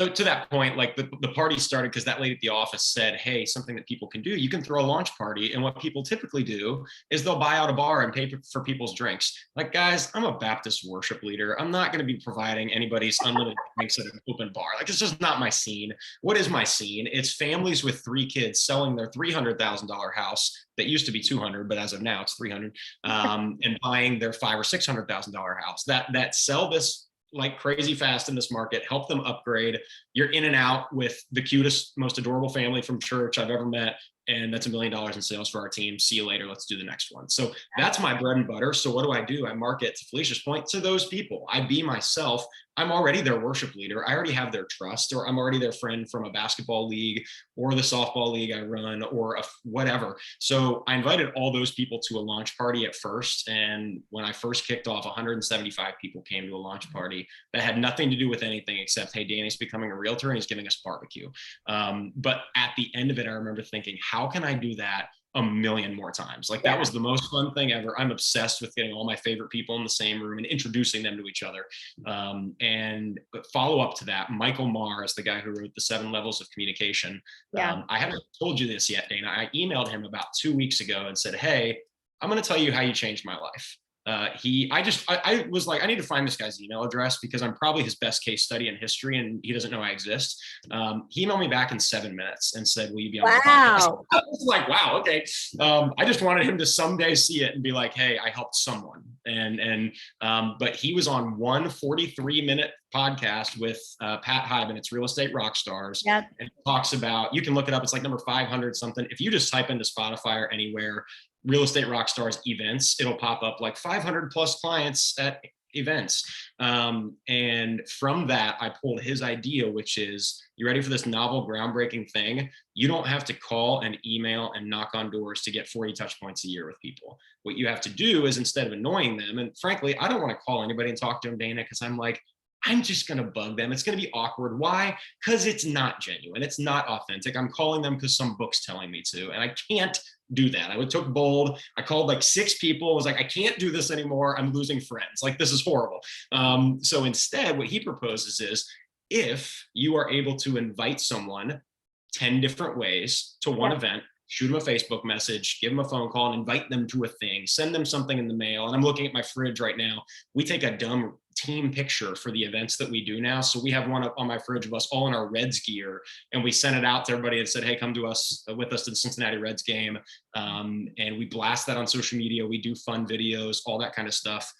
So to that point, like, the party started because that lady at the office said, "Hey, something that people can do, you can throw a launch party." And what people typically do is they'll buy out a bar and pay for people's drinks. Like, guys, I'm a Baptist worship leader. I'm not going to be providing anybody's unlimited drinks at an open bar. Like, it's just not my scene. What is my scene? It's families with 3 kids selling their $300,000 house that used to be 200, but as of now it's 300, and buying their $500,000 or $600,000 house that sell this like crazy fast in this market, help them upgrade. You're in and out with the cutest, most adorable family from church I've ever met. And that's $1 million in sales for our team. See you later. Let's do the next one. So that's my bread and butter. So what do? I market, to Felicia's point, to those people. I be myself. I'm already their worship leader. I already have their trust, or I'm already their friend from a basketball league or the softball league I run, or whatever. So I invited all those people to a launch party at first. And when I first kicked off, 175 people came to a launch party that had nothing to do with anything except, hey, Danny's becoming a realtor and he's giving us barbecue. But at the end of it, I remember thinking, how can I do that a million more times? Like, that was the most fun thing ever. I'm obsessed with getting all my favorite people in the same room and introducing them to each other. And follow up to that, Michael Marr is the guy who wrote the 7 Levels of Communication. I haven't told you this yet, Dana. I emailed him about 2 weeks ago and said, "Hey, I'm going to tell you how you changed my life." I was like, I need to find this guy's email address because I'm probably his best case study in history and he doesn't know I exist. He emailed me back in 7 minutes and said, "Will you be on the podcast?" I was like, wow, okay. I just wanted him to someday see it and be like, "Hey, I helped someone." But he was on one 43-minute podcast with Pat Hyben. It's Real Estate Rock Stars. And it talks about, you can look it up. It's like number 500 something. If you just type into Spotify or anywhere, Real Estate Rockstars events, it'll pop up like 500 plus clients at events. And from that, I pulled his idea, which is, you ready for this novel, groundbreaking thing? You don't have to call and email and knock on doors to get 40 touch points a year with people. What you have to do is, instead of annoying them, and frankly, I don't want to call anybody and talk to them, Dana, because I'm just going to bug them. It's going to be awkward. Why? Because it's not genuine. It's not authentic. I'm calling them because some book's telling me to, and I can't do that. I took bold. I called like 6 people. I was like, I can't do this anymore. I'm losing friends. Like, this is horrible. So instead, what he proposes is, if you are able to invite someone 10 different ways to one event, shoot them a Facebook message, give them a phone call, and invite them to a thing, send them something in the mail. And I'm looking at my fridge right now. We take a dumb team picture for the events that we do now. So we have one up on my fridge of us all in our Reds gear, and we sent it out to everybody and said, hey, come to us with us to the Cincinnati Reds game. And we blast that on social media. We do fun videos, all that kind of stuff.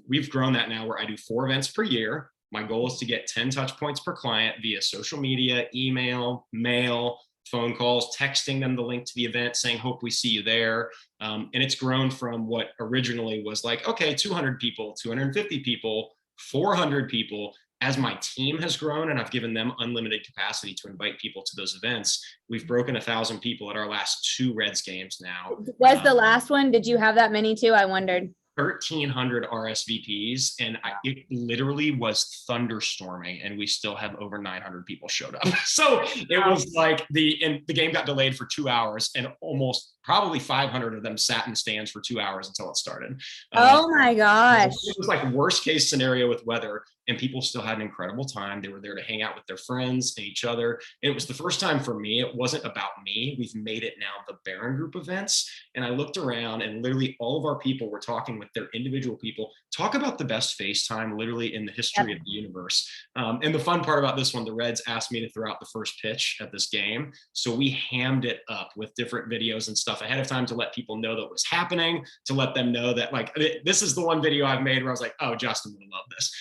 We've grown that now where I do 4 events per year. My goal is to get 10 touch points per client via social media, email, mail, phone calls, texting them the link to the event, saying, hope we see you there. And it's grown from what originally was like, okay, 200 people, 250 people, 400 people. As my team has grown and I've given them unlimited capacity to invite people to those events, we've broken 1,000 people at our last 2 Reds games now. Was the last one, did you have that many too? I wondered. 1,300 RSVPs, and it literally was thunderstorming, and we still have over 900 people showed up. So it was like the game got delayed for 2 hours, and almost probably 500 of them sat in stands for 2 hours until it started. Oh my gosh. It was like worst case scenario with weather, and people still had an incredible time. They were there to hang out with their friends and each other. And it was the first time for me, it wasn't about me. We've made it now the Barron Group events. And I looked around, and literally all of our people were talking with their individual people. Talk about the best FaceTime literally in the history of the universe. And the fun part about this one, the Reds asked me to throw out the first pitch at this game. So we hammed it up with different videos and stuff ahead of time to let people know that was happening, to let them know that like, this is the one video I've made where I was like, oh, Justin would love this.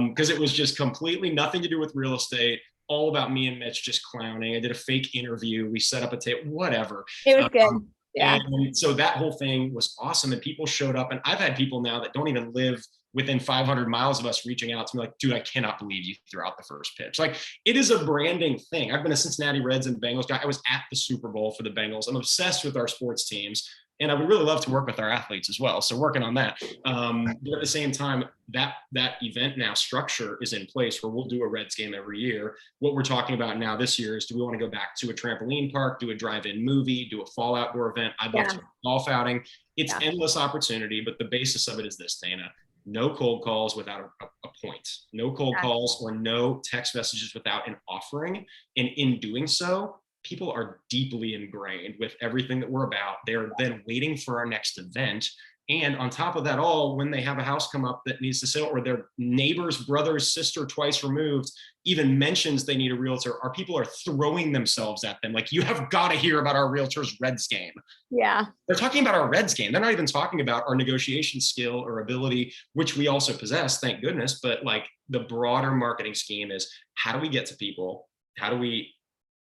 Because it was just completely nothing to do with real estate, all about me and Mitch just clowning. I did a fake interview. We set up a tape, whatever. It was good. Yeah. And so that whole thing was awesome. And people showed up, and I've had people now that don't even live within 500 miles of us reaching out to me like, dude, I cannot believe you threw out the first pitch. Like, it is a branding thing. I've been a Cincinnati Reds and Bengals guy. I was at the Super Bowl for the Bengals. I'm obsessed with our sports teams. And I would really love to work with our athletes as well. So working on that. But at the same time, that event now structure is in place where we'll do a Reds game every year. What we're talking about now this year is, do we want to go back to a trampoline park, do a drive-in movie, do a fall outdoor event? I'd love to do a golf outing. It's endless opportunity, but the basis of it is this, Dana. No cold calls without a point. No cold calls or no text messages without an offering. And in doing so, people are deeply ingrained with everything that we're about. They're then waiting for our next event. And on top of that all, when they have a house come up that needs to sell, or their neighbor's brother's sister twice removed even mentions they need a realtor, our people are throwing themselves at them. Like, you have got to hear about our realtor's Reds game. Yeah. They're talking about our Reds game. They're not even talking about our negotiation skill or ability, which we also possess, thank goodness. But like, the broader marketing scheme is, how do we get to people? How do we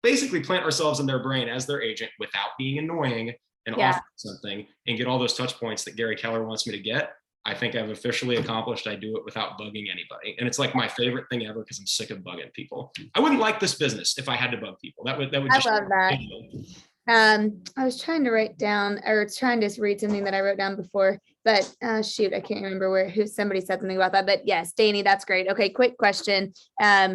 basically plant ourselves in their brain as their agent without being annoying and offer something and get all those touch points that Gary Keller wants me to get? I think I've officially accomplished. I do it without bugging anybody. And it's like my favorite thing ever, because I'm sick of bugging people. I wouldn't like this business if I had to bug people. That would just, I love that. I was trying to write down, or trying to read something that I wrote down before, but shoot, I can't remember who somebody said something about that. But yes, Danny, that's great. Okay, quick question.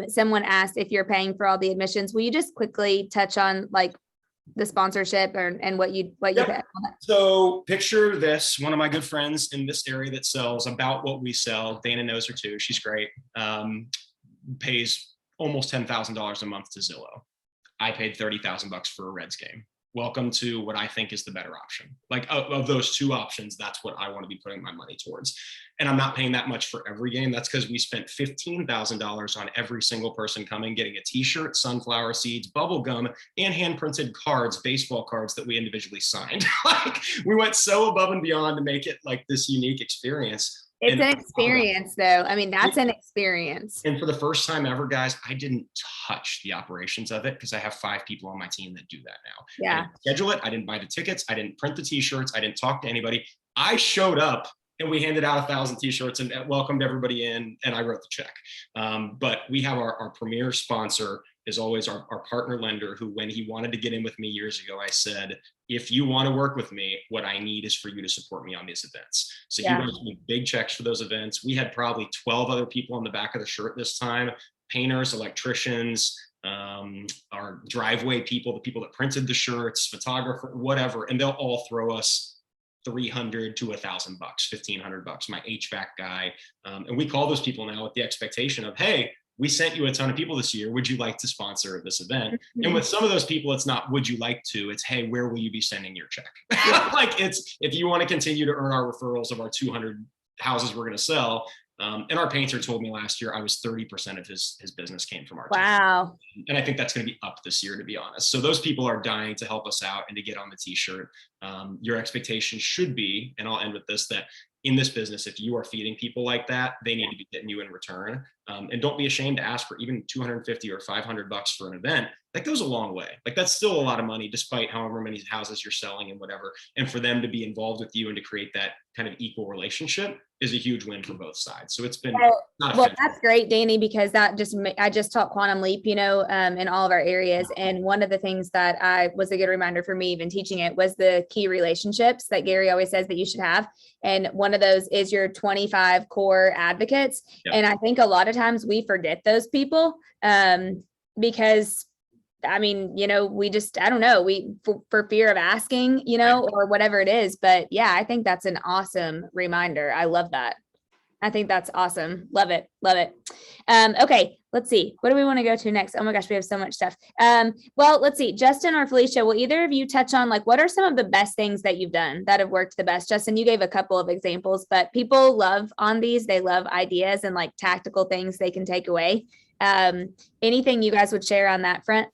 Someone asked if you're paying for all the admissions. Will you just quickly touch on like the sponsorship and what you pay? So picture this: one of my good friends in this area that sells about what we sell. Dana knows her too. She's great. Pays almost $10,000 a month to Zillow. I paid $30,000 for a Reds game. Welcome to what I think is the better option. Like, of those two options, that's what I want to be putting my money towards. And I'm not paying that much for every game. That's because we spent $15,000 on every single person coming, getting a t-shirt, sunflower seeds, bubble gum, and hand-printed cards, baseball cards that we individually signed. Like, we went so above and beyond to make it like this unique experience. It's an experience, though. I mean, that's an experience. And for the first time ever, guys, I didn't touch the operations of it because I have 5 people on my team that do that now. Yeah. I didn't schedule it. I didn't buy the tickets. I didn't print the t-shirts. I didn't talk to anybody. I showed up and we handed out 1,000 t-shirts and welcomed everybody in, and I wrote the check. But we have our premier sponsor is always our partner lender, who, when he wanted to get in with me years ago, I said, if you want to work with me, what I need is for you to support me on these events. So he wrote me big checks for those events. We had probably 12 other people on the back of the shirt this time: painters, electricians, our driveway people, the people that printed the shirts, photographer, whatever. And they'll all throw us $300 to $1,000, $1,500. My HVAC guy. And we call those people now with the expectation of, hey, we sent you a ton of people this year. Would you like to sponsor this event? Mm-hmm. And with some of those people, it's not, would you like to, it's, hey, where will you be sending your check? Like it's, if you want to continue to earn our referrals of our 200 houses we're going to sell. And our painter told me last year, I was 30% of his business came from our team. Wow. And I think that's going to be up this year, to be honest. So those people are dying to help us out and to get on the t-shirt. Your expectation should be, and I'll end with this, that in this business, if you are feeding people like that, they need to be getting you in return. And don't be ashamed to ask for even 250 or 500 bucks for an event. That goes a long way. Like that's still a lot of money, despite however many houses you're selling and whatever. And for them to be involved with you and to create that kind of equal relationship is a huge win for both sides. So it's been well, that's great, Danny, because that I just taught Quantum Leap, in all of our areas. And one of the things that was a good reminder for me, even teaching it, was the key relationships that Gary always says that you should have. And one of those is your 25 core advocates. Yep. And I think a lot of times we forget those people because I mean, we just, I don't know, for fear of asking, or whatever it is. But yeah, I think that's an awesome reminder. I love that. I think that's awesome. Love it. Love it. Okay, let's see. What do we want to go to next? Oh my gosh, we have so much stuff. Well, let's see. Justin or Felicia, will either of you touch on what are some of the best things that you've done that have worked the best? Justin, you gave a couple of examples, but people love on these. They love ideas and tactical things they can take away. Anything you guys would share on that front?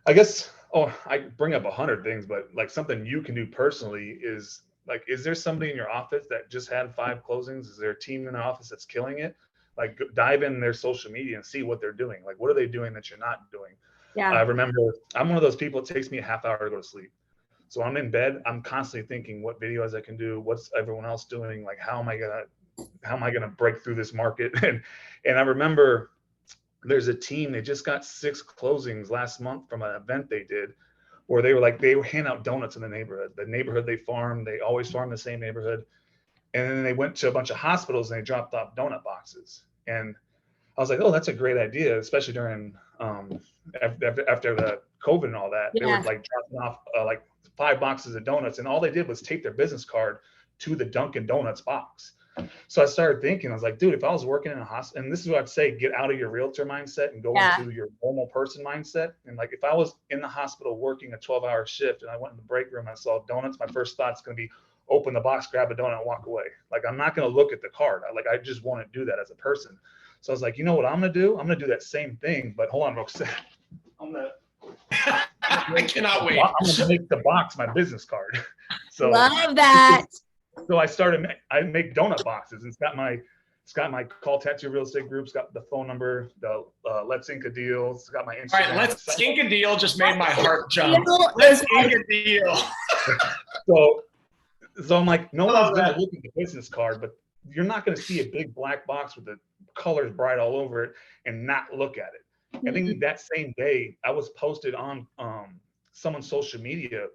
I guess, I bring up 100 things, but something you can do personally is is there somebody in your office that just had 5 closings? Is there a team in the office that's killing it? Dive in their social media and see what they're doing. What are they doing that you're not doing? Yeah. I remember I'm one of those people, it takes me a half hour to go to sleep. So I'm in bed, I'm constantly thinking what videos I can do, what's everyone else doing? How am I gonna break through this market? And I remember there's a team, they just got 6 closings last month from an event they did, where they were handing out donuts in the neighborhood they farm. They always farm the same neighborhood. And then they went to a bunch of hospitals and they dropped off donut boxes. And I was like, oh, that's a great idea, especially during after the COVID and all that. Yeah. They were dropping off 5 boxes of donuts, and all they did was take their business card to the Dunkin' Donuts box. So I started thinking, I was like, dude, if I was working in a hospital, and this is what I'd say, get out of your realtor mindset and go into your normal person mindset. And if I was in the hospital working a 12-hour shift and I went in the break room, I saw donuts, my first thought's going to be open the box, grab a donut, and walk away. I'm not going to look at the card. I just want to do that as a person. So I was like, you know what I'm going to do? I'm going to do that same thing, but hold on, Roxanne. I cannot wait. I'm going to make the box my business card. So love that. So I make donut boxes. It's got my call tattoo real estate group. It's got the phone number, the Let's Ink a Deal. It's got my Instagram. All right, Let's Ink a Deal just made my heart jump. Let's Ink a Deal. So I'm like, no one's going to look at the business card, but you're not going to see a big black box with the colors bright all over it and not look at it. Mm-hmm. I think that same day I was posted on someone's social media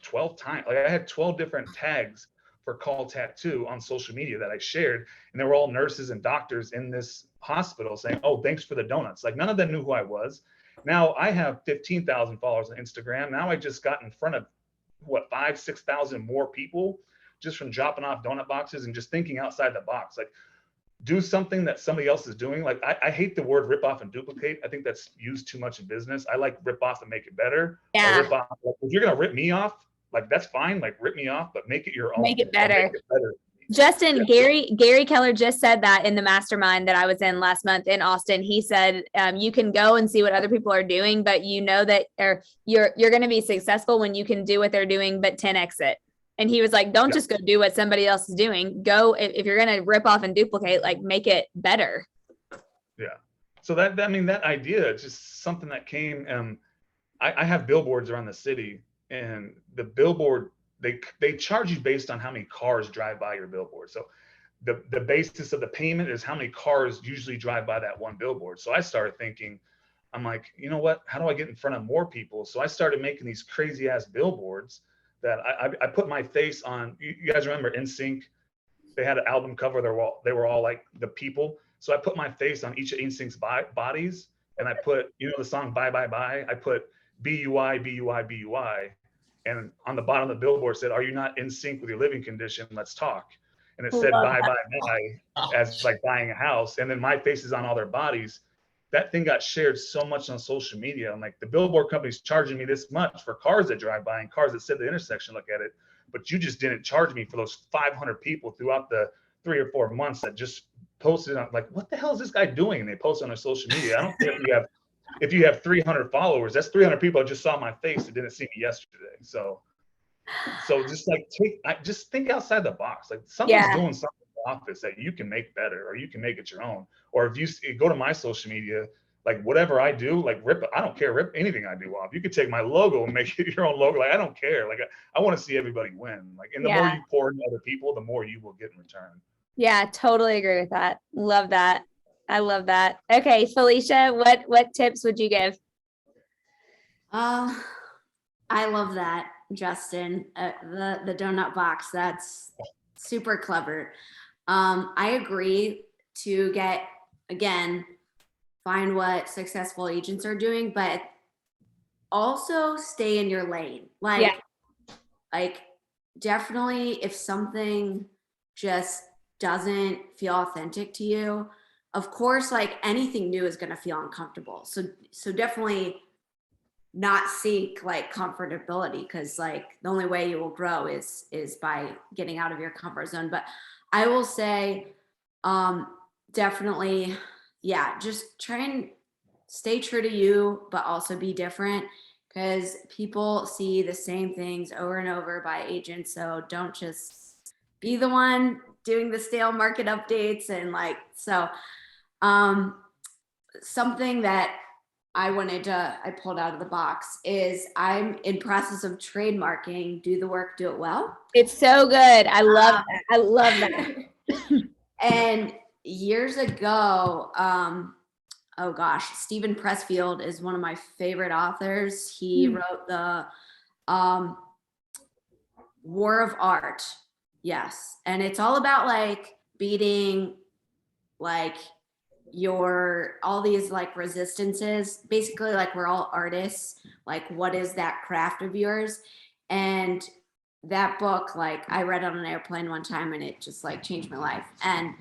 12 times. I had 12 different tags for call tattoo on social media that I shared, and they were all nurses and doctors in this hospital saying, oh, thanks for the donuts. None of them knew who I was. Now I have 15,000 followers on Instagram. Now I just got in front of 5,000-6,000 more people just from dropping off donut boxes and just thinking outside the box. Do something that somebody else is doing. I hate the word rip off and duplicate. I think that's used too much in business. I like rip off and make it better. Yeah. Rip off. If you're gonna rip me off, that's fine. Rip me off, but make it your own. Make it better. Make it better. Justin, yeah. Gary Keller just said that in the mastermind that I was in last month in Austin. He said, you can go and see what other people are doing, but that you're going to be successful when you can do what they're doing, but 10x it. And he was like, don't just go do what somebody else is doing. Go, if you're going to rip off and duplicate, make it better. Yeah. So that idea, it's just something that came, I have billboards around the city, and the billboard, they charge you based on how many cars drive by your billboard. So the basis of the payment is how many cars usually drive by that one billboard. So I started thinking, I'm like, you know what, how do I get in front of more people? So I started making these crazy ass billboards that I put my face on. You guys remember NSYNC? They had an album cover. They were all the people. So I put my face on each of NSYNC's bodies, and I put, the song Bye Bye Bye. I put BUI, BUI, BUI. And on the bottom of the billboard said, are you not in sync with your living condition? Let's talk. and it said Love buy, that. buy, buy, as like buying a house. And then my face is on all their bodies. That thing got shared so much on social media. I'm like, the billboard company's charging me this much for cars that drive by and cars that sit at the intersection, look at it. But you just didn't charge me for those 500 people throughout the 3 or 4 months that just posted on, like, what the hell is this guy doing? And they post on their social media. I don't care if you have 300 followers, that's 300 people that just saw my face that didn't see me yesterday. So just like just think outside the box. Like someone's doing something in the office that you can make better, or you can make it your own. Or if you go to my social media, like whatever I do, like rip anything I do off. You could take my logo and make it your own logo. Like I don't care. Like I want to see everybody win. Like, and the more you pour into other people, the more you will get in return. Yeah, totally agree with that. Love that. I love that. Okay, Felicia, what tips would you give? I love that, Justin. The donut box, that's super clever. I agree to find what successful agents are doing, but also stay in your lane. Like definitely if something just doesn't feel authentic to you, of course, like anything new is going to feel uncomfortable. So definitely not seek like comfortability, because like the only way you will grow is by getting out of your comfort zone. But I will say definitely, just try and stay true to you, but also be different, because people see the same things over and over by agents. So don't just be the one doing the stale market updates. And like, so something that I pulled out of the box is I'm in process of trademarking Do the Work, Do It Well. It's so good. I love that. I love that. And years ago, oh gosh, Stephen Pressfield is one of my favorite authors. He wrote the War of Art. Yes. And it's all about like beating like all these like resistances. Basically, like we're all artists. Like, what is that craft of yours? And that book, like I read on an airplane one time and it just like changed my life. And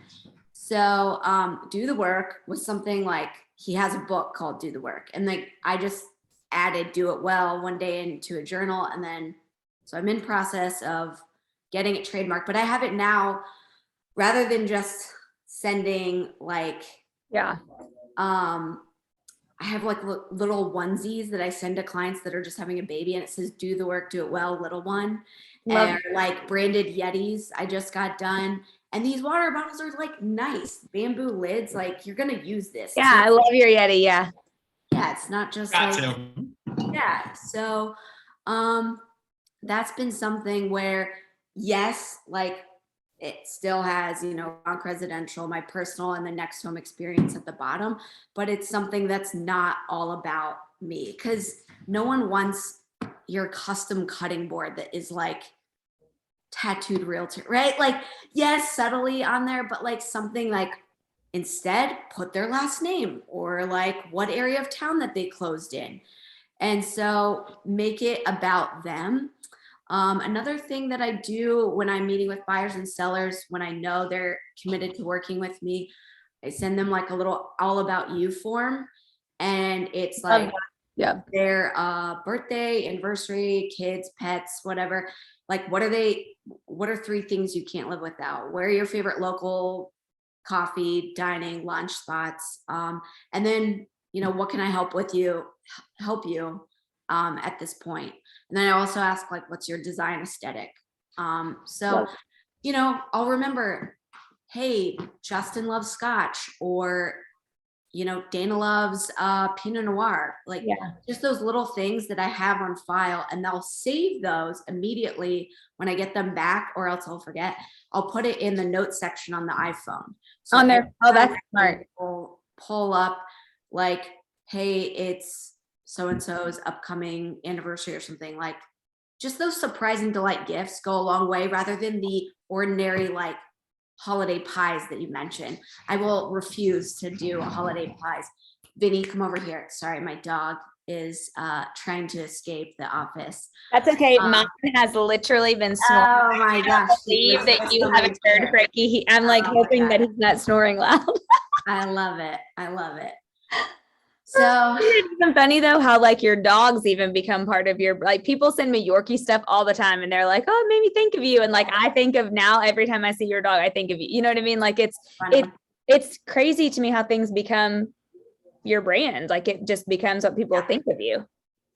so Do the Work was something like, he has a book called Do the Work. And like I just added Do It Well one day into a journal. And then, so I'm in process of getting it trademarked, but I have it now, rather than just sending like, I have like little onesies that I send to clients that are just having a baby, and it says Do the Work, Do It Well, little one. And like branded Yetis I just got done. And these water bottles are like nice bamboo lids. Like you're going to use this. Yeah. I love your Yeti. Yeah. Yeah. It's not just like, yeah. So, that's been something where, yes, like it still has, Bronx Residential, my personal, and the next home experience at the bottom, but it's something that's not all about me, because no one wants your custom cutting board that is like tattooed realtor, right? Like, yes, subtly on there, but like something like, instead put their last name or like what area of town that they closed in. And so make it about them. Another thing that I do when I'm meeting with buyers and sellers, when I know they're committed to working with me, I send them like a little all about you form. And it's like their birthday, anniversary, kids, pets, whatever. Like, what are 3 things you can't live without? Where are your favorite local coffee, dining, lunch spots? And then, what can I help you at this point? And then I also ask, like, what's your design aesthetic? So, I'll remember, hey, Justin loves Scotch, or, Dana loves Pinot Noir. Like, just those little things that I have on file, and they'll save those immediately when I get them back, or else I'll forget. I'll put it in the notes section on the iPhone. So on there. Oh, that's smart. Pull up like, hey, it's so-and-so's upcoming anniversary or something. Like, just those surprise and delight gifts go a long way, rather than the ordinary like holiday pies that you mentioned. I will refuse to do holiday pies. Vinny, come over here. Sorry, my dog is trying to escape the office. That's okay. Mine has literally been snoring. Oh my I gosh. believe that you haven't Somebody heard Frankie. I'm like Oh my hoping God. that he's not snoring loud. I love it. I love it. So It's even funny though how like your dogs even become part of your, like, people send me Yorkie stuff all the time and they're like, oh, it made me think of you. And like I think of now every time I see your dog, I think of you. You know what I mean? Like funny. it's crazy to me how things become your brand. Like it just becomes what people think of you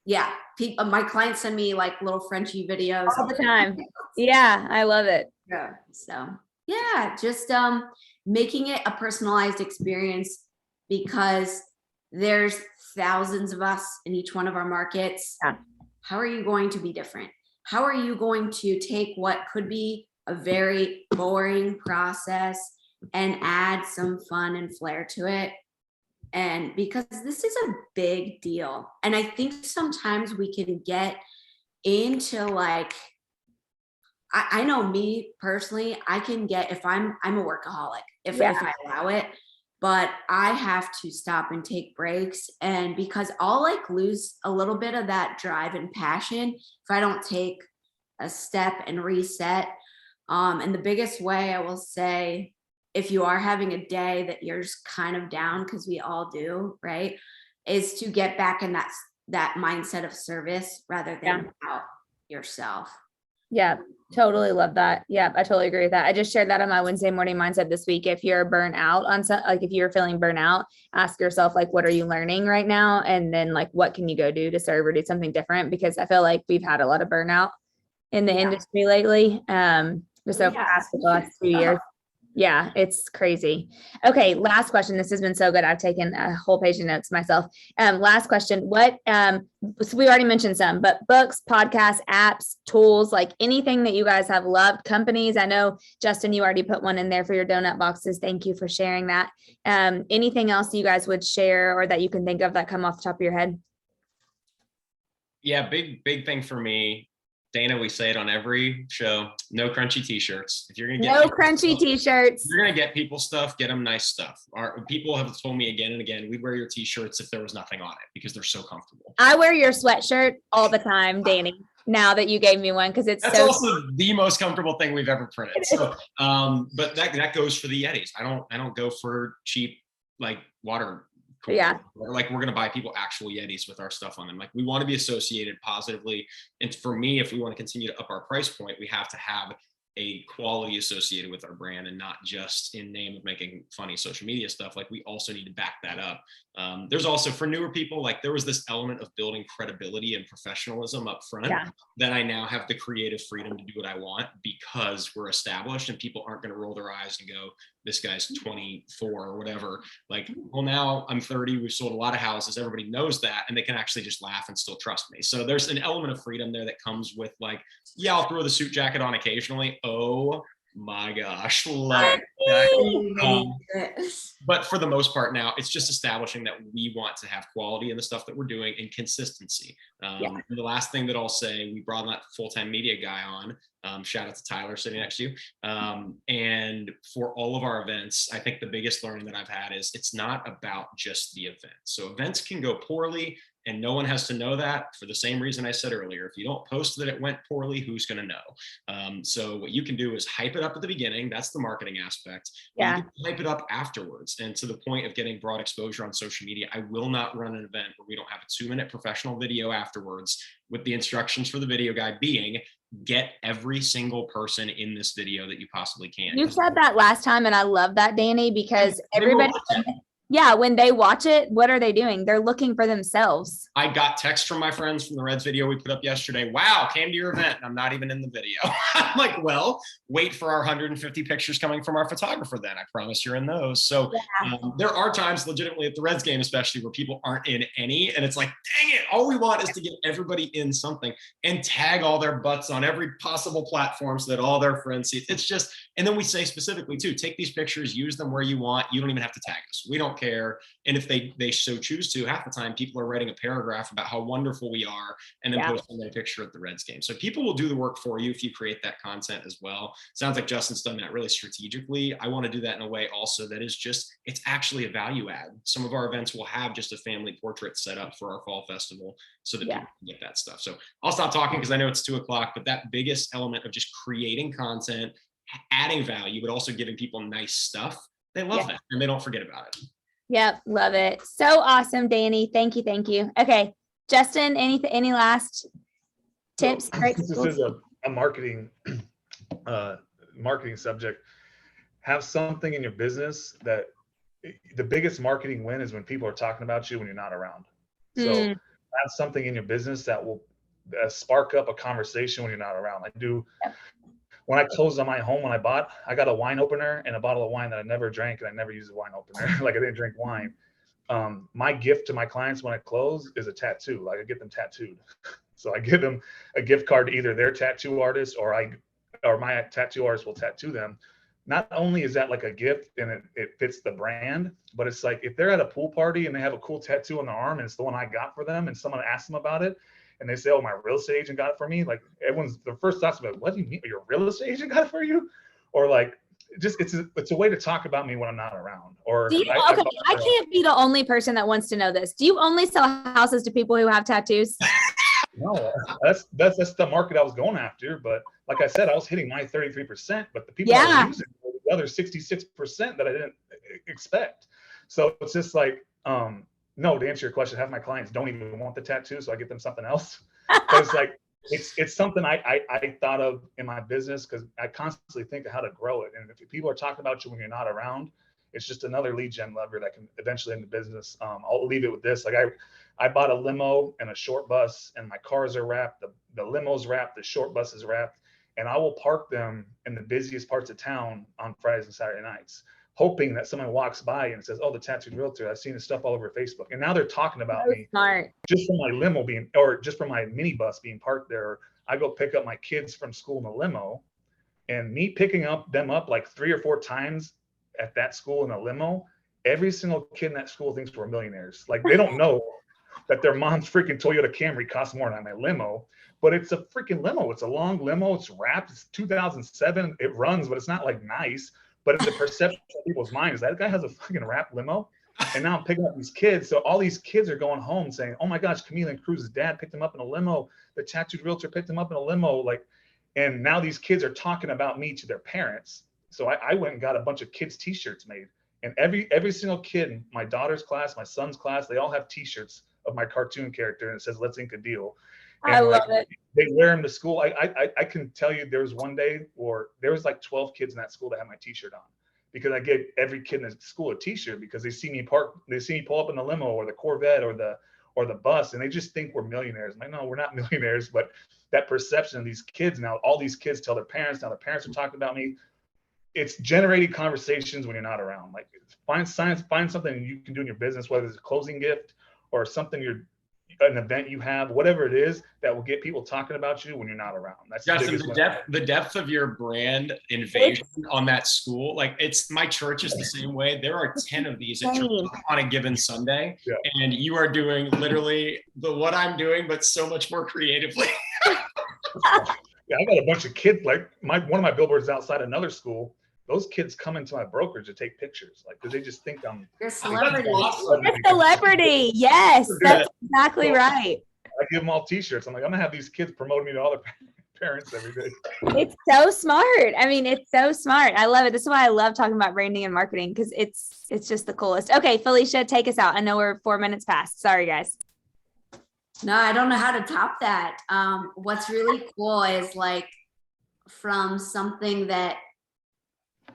Yeah. My clients send me like little Frenchie videos all the time. Yeah, I love it. Yeah. So yeah, just making it a personalized experience, because there's thousands of us in each one of our markets. Yeah. How are you going to be different? How are you going to take what could be a very boring process and add some fun and flair to it? And because this is a big deal. And I think sometimes we can get into like, I know me personally, I can get, if I'm a workaholic, if I allow it, but I have to stop and take breaks. And because I'll like lose a little bit of that drive and passion if I don't take a step and reset. And the biggest way I will say, if you are having a day that you're just kind of down, because we all do, right, is to get back in that mindset of service rather than about yourself. Yeah, totally love that. Yeah, I totally agree with that. I just shared that on my Wednesday morning mindset this week. If you're burnt out on some, like if you're feeling burnout, ask yourself, like, what are you learning right now? And then like, what can you go do to serve or do something different? Because I feel like we've had a lot of burnout in the industry lately. Just over the last 2 years. Yeah, it's crazy. Okay, last question. This has been so good. I've taken a whole page of notes myself. Last question. What, so we already mentioned some, but books, podcasts, apps, tools, like anything that you guys have loved, companies. I know, Justin, you already put one in there for your donut boxes. Thank you for sharing that. Anything else you guys would share or that you can think of that come off the top of your head? Yeah, big thing for me. Dana, we say it on every show, no crunchy t-shirts. If you're going to get crunchy t-shirts, you're going to get people stuff, get them nice stuff. People have told me again and again, we'd wear your t-shirts if there was nothing on it because they're so comfortable. I wear your sweatshirt all the time, Danny, now that you gave me one, because that's also the most comfortable thing we've ever printed. So, but that goes for the Yetis. I don't go for cheap, like water. Yeah. Like we're going to buy people actual Yetis with our stuff on them. Like we want to be associated positively. And for me, if we want to continue to up our price point, we have to have a quality associated with our brand and not just in name of making funny social media stuff. Like we also need to back that up. There's also for newer people, like there was this element of building credibility and professionalism up front that I now have the creative freedom to do what I want because we're established and people aren't going to roll their eyes and go, this guy's 24 or whatever. Like, well, now I'm 30. We've sold a lot of houses. Everybody knows that. And they can actually just laugh and still trust me. So there's an element of freedom there that comes with like, yeah, I'll throw the suit jacket on occasionally. Oh my gosh. Love it. But for the most part now, it's just establishing that we want to have quality in the stuff that we're doing and consistency. And the last thing that I'll say, we brought that full-time media guy on. Shout out to Tyler sitting next to you. And for all of our events, I think the biggest learning that I've had is it's not about just the event. So events can go poorly and no one has to know that for the same reason I said earlier. If you don't post that it went poorly, who's going to know? So what you can do is hype it up at the beginning. That's the marketing aspect. Yeah. You can hype it up afterwards. And to the point of getting broad exposure on social media, I will not run an event where we don't have a 2-minute professional video afterwards with the instructions for the video guy being get every single person in this video that you possibly can. You said that last time, and I love that, Danny, because everybody, when they watch it, what are they doing? They're looking for themselves. I got text from my friends from the Reds video we put up yesterday. Wow, came to your event. I'm not even in the video. I'm like, well, wait for our 150 pictures coming from our photographer then. I promise you're in those. So there are times legitimately at the Reds game, especially where people aren't in any. And it's like, dang it, all we want is to get everybody in something and tag all their butts on every possible platform so that all their friends see it. It's just, and then we say specifically too, take these pictures, use them where you want. You don't even have to tag us. We don't care. care. And if they so choose to, half the time people are writing a paragraph about how wonderful we are and then posting a picture at the Reds game. So people will do the work for you if you create that content as well. Sounds like Justin's done that really strategically. I want to do that in a way also that is just, it's actually a value add. Some of our events will have just a family portrait set up for our fall festival so that people can get that stuff. So I'll stop talking because I know it's 2:00, but that biggest element of just creating content, adding value, but also giving people nice stuff, they love that and they don't forget about it. Yep, love it. So awesome, Danny. Thank you, thank you. Okay, Justin, any last tips? This is a marketing marketing subject. Have something in your business that the biggest marketing win is when people are talking about you when you're not around. So have something in your business that will spark up a conversation when you're not around. When I closed on my home, I got a wine opener and a bottle of wine that I never drank, and I never used a wine opener. Like I didn't drink wine. My gift to my clients when I close is a tattoo. Like I get them tattooed. So I give them a gift card to either their tattoo artist or my tattoo artist will tattoo them. Not only is that like a gift and it fits the brand, but it's like if they're at a pool party and they have a cool tattoo on their arm and it's the one I got for them and someone asks them about it and they say, oh, my real estate agent got it for me. Like everyone's, the first thought's about, what do you mean? Your real estate agent got it for you? Or like, just, it's a way to talk about me when I'm not around. Or I can't be the only person that wants to know this. Do you only sell houses to people who have tattoos? No, that's the market I was going after. But like I said, I was hitting my 33%, but the people I was using were the other 66% that I didn't expect. So it's just like, no, to answer your question, half my clients don't even want the tattoo, so I get them something else. But it's like, it's something I thought of in my business because I constantly think of how to grow it. And if people are talking about you when you're not around, it's just another lead gen lever that can eventually end the business. I'll leave it with this. Like I bought a limo and a short bus, and my cars are wrapped. The limo's wrapped, the short bus is wrapped, and I will park them in the busiest parts of town on Fridays and Saturday nights, hoping that someone walks by and says, oh, the tattooed realtor, I've seen his stuff all over Facebook. And now they're talking about me just from my limo or just from my minibus being parked there. I go pick up my kids from school in a limo, and me picking them up like 3 or 4 times at that school in a limo, every single kid in that school thinks we're millionaires. Like they don't know that their mom's freaking Toyota Camry costs more than my limo, but it's a freaking limo. It's a long limo. It's wrapped. It's 2007. It runs, but it's not like nice. But in the perception of people's minds, that guy has a fucking wrapped limo. And now I'm picking up these kids. So all these kids are going home saying, oh my gosh, Camille Cruz's dad picked him up in a limo. The tattooed realtor picked him up in a limo. And now these kids are talking about me to their parents. So I went and got a bunch of kids t-shirts made. And every single kid in my daughter's class, my son's class, they all have t-shirts of my cartoon character, and it says, let's ink a deal. And I love it. They wear them to school. I can tell you there was one day where there was like 12 kids in that school that had my t-shirt on, because I gave every kid in the school a t-shirt because they see me pull up in the limo or the Corvette or the bus, and they just think we're millionaires. I'm like, no, we're not millionaires, but that perception of these kids, now all these kids tell their parents, now the parents are talking about me. It's generating conversations when you're not around. Like find something you can do in your business, whether it's a closing gift or something an event you have, whatever it is that will get people talking about you when you're not around. That's Justin, the depth of your brand invasion on that school. Like my church is the same way. There are 10 of these at church on a given Sunday. Yeah. And you are doing literally what I'm doing, but so much more creatively. Yeah, I got a bunch of kids, like one of my billboards outside another school. Those kids come into my brokerage to take pictures, like, because they just think I'm a celebrity. You're a celebrity. Yes, that's exactly right. I give them all t-shirts. I'm like, I'm gonna have these kids promoting me to all their parents every day. It's so smart. I mean, it's so smart. I love it. This is why I love talking about branding and marketing, because it's just the coolest. Okay, Felicia, take us out. I know we're 4 minutes past. Sorry, guys. No, I don't know how to top that. What's really cool is like from something that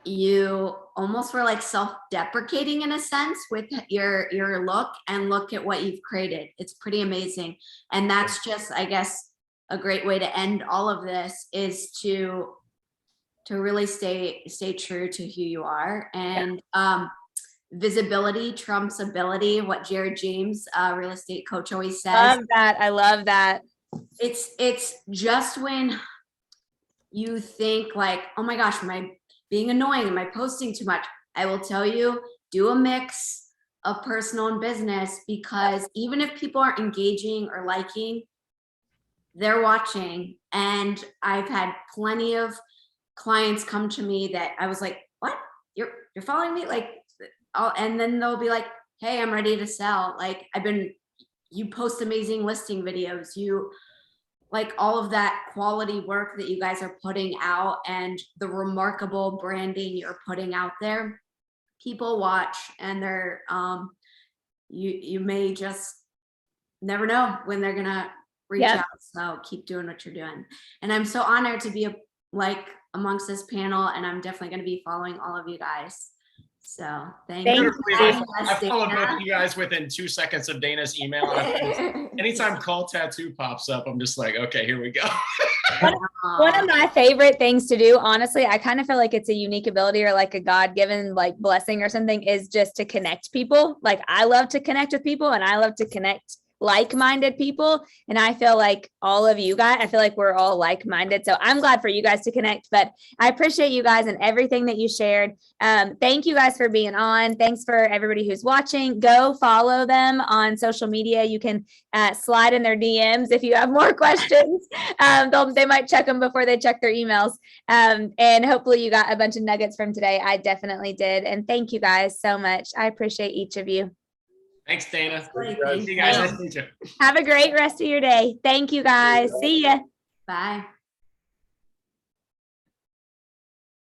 you almost were like self-deprecating in a sense with your look, and look at what you've created. It's pretty amazing. And that's just, I guess, a great way to end all of this is to really stay true to who you are. And visibility trumps ability, what Jared James, real estate coach, always says. Love that. I love that. It's just when you think like, oh my gosh, am I being annoying? Am I posting too much? I will tell you, do a mix of personal and business, because even if people aren't engaging or liking, they're watching. And I've had plenty of clients come to me that I was like, what? You're following me? Like, and then they'll be like, hey, I'm ready to sell. Like, you post amazing listing videos. You like all of that quality work that you guys are putting out and the remarkable branding you're putting out there. People watch, and they're, you may just never know when they're gonna reach out. So keep doing what you're doing. And I'm so honored to be amongst this panel, and I'm definitely going to be following all of you guys. So thank you. I followed both of you guys within 2 seconds of Dana's email. Anytime Call Tattoo pops up, I'm just like, okay, here we go. One of my favorite things to do, honestly, I kind of feel like it's a unique ability or like a God-given like blessing or something, is just to connect people. Like, I love to connect with people, and I love to connect like-minded people. And I feel like all of you guys, I feel like we're all like-minded. So I'm glad for you guys to connect, but I appreciate you guys and everything that you shared. Thank you guys for being on. Thanks for everybody who's watching. Go follow them on social media. You can slide in their DMs if you have more questions. They might check them before they check their emails. And hopefully you got a bunch of nuggets from today. I definitely did. And thank you guys so much. I appreciate each of you. Thanks, Dana. Thank See you guys. Nice to meet you. Have a great rest of your day. Thank you guys. See ya. Bye.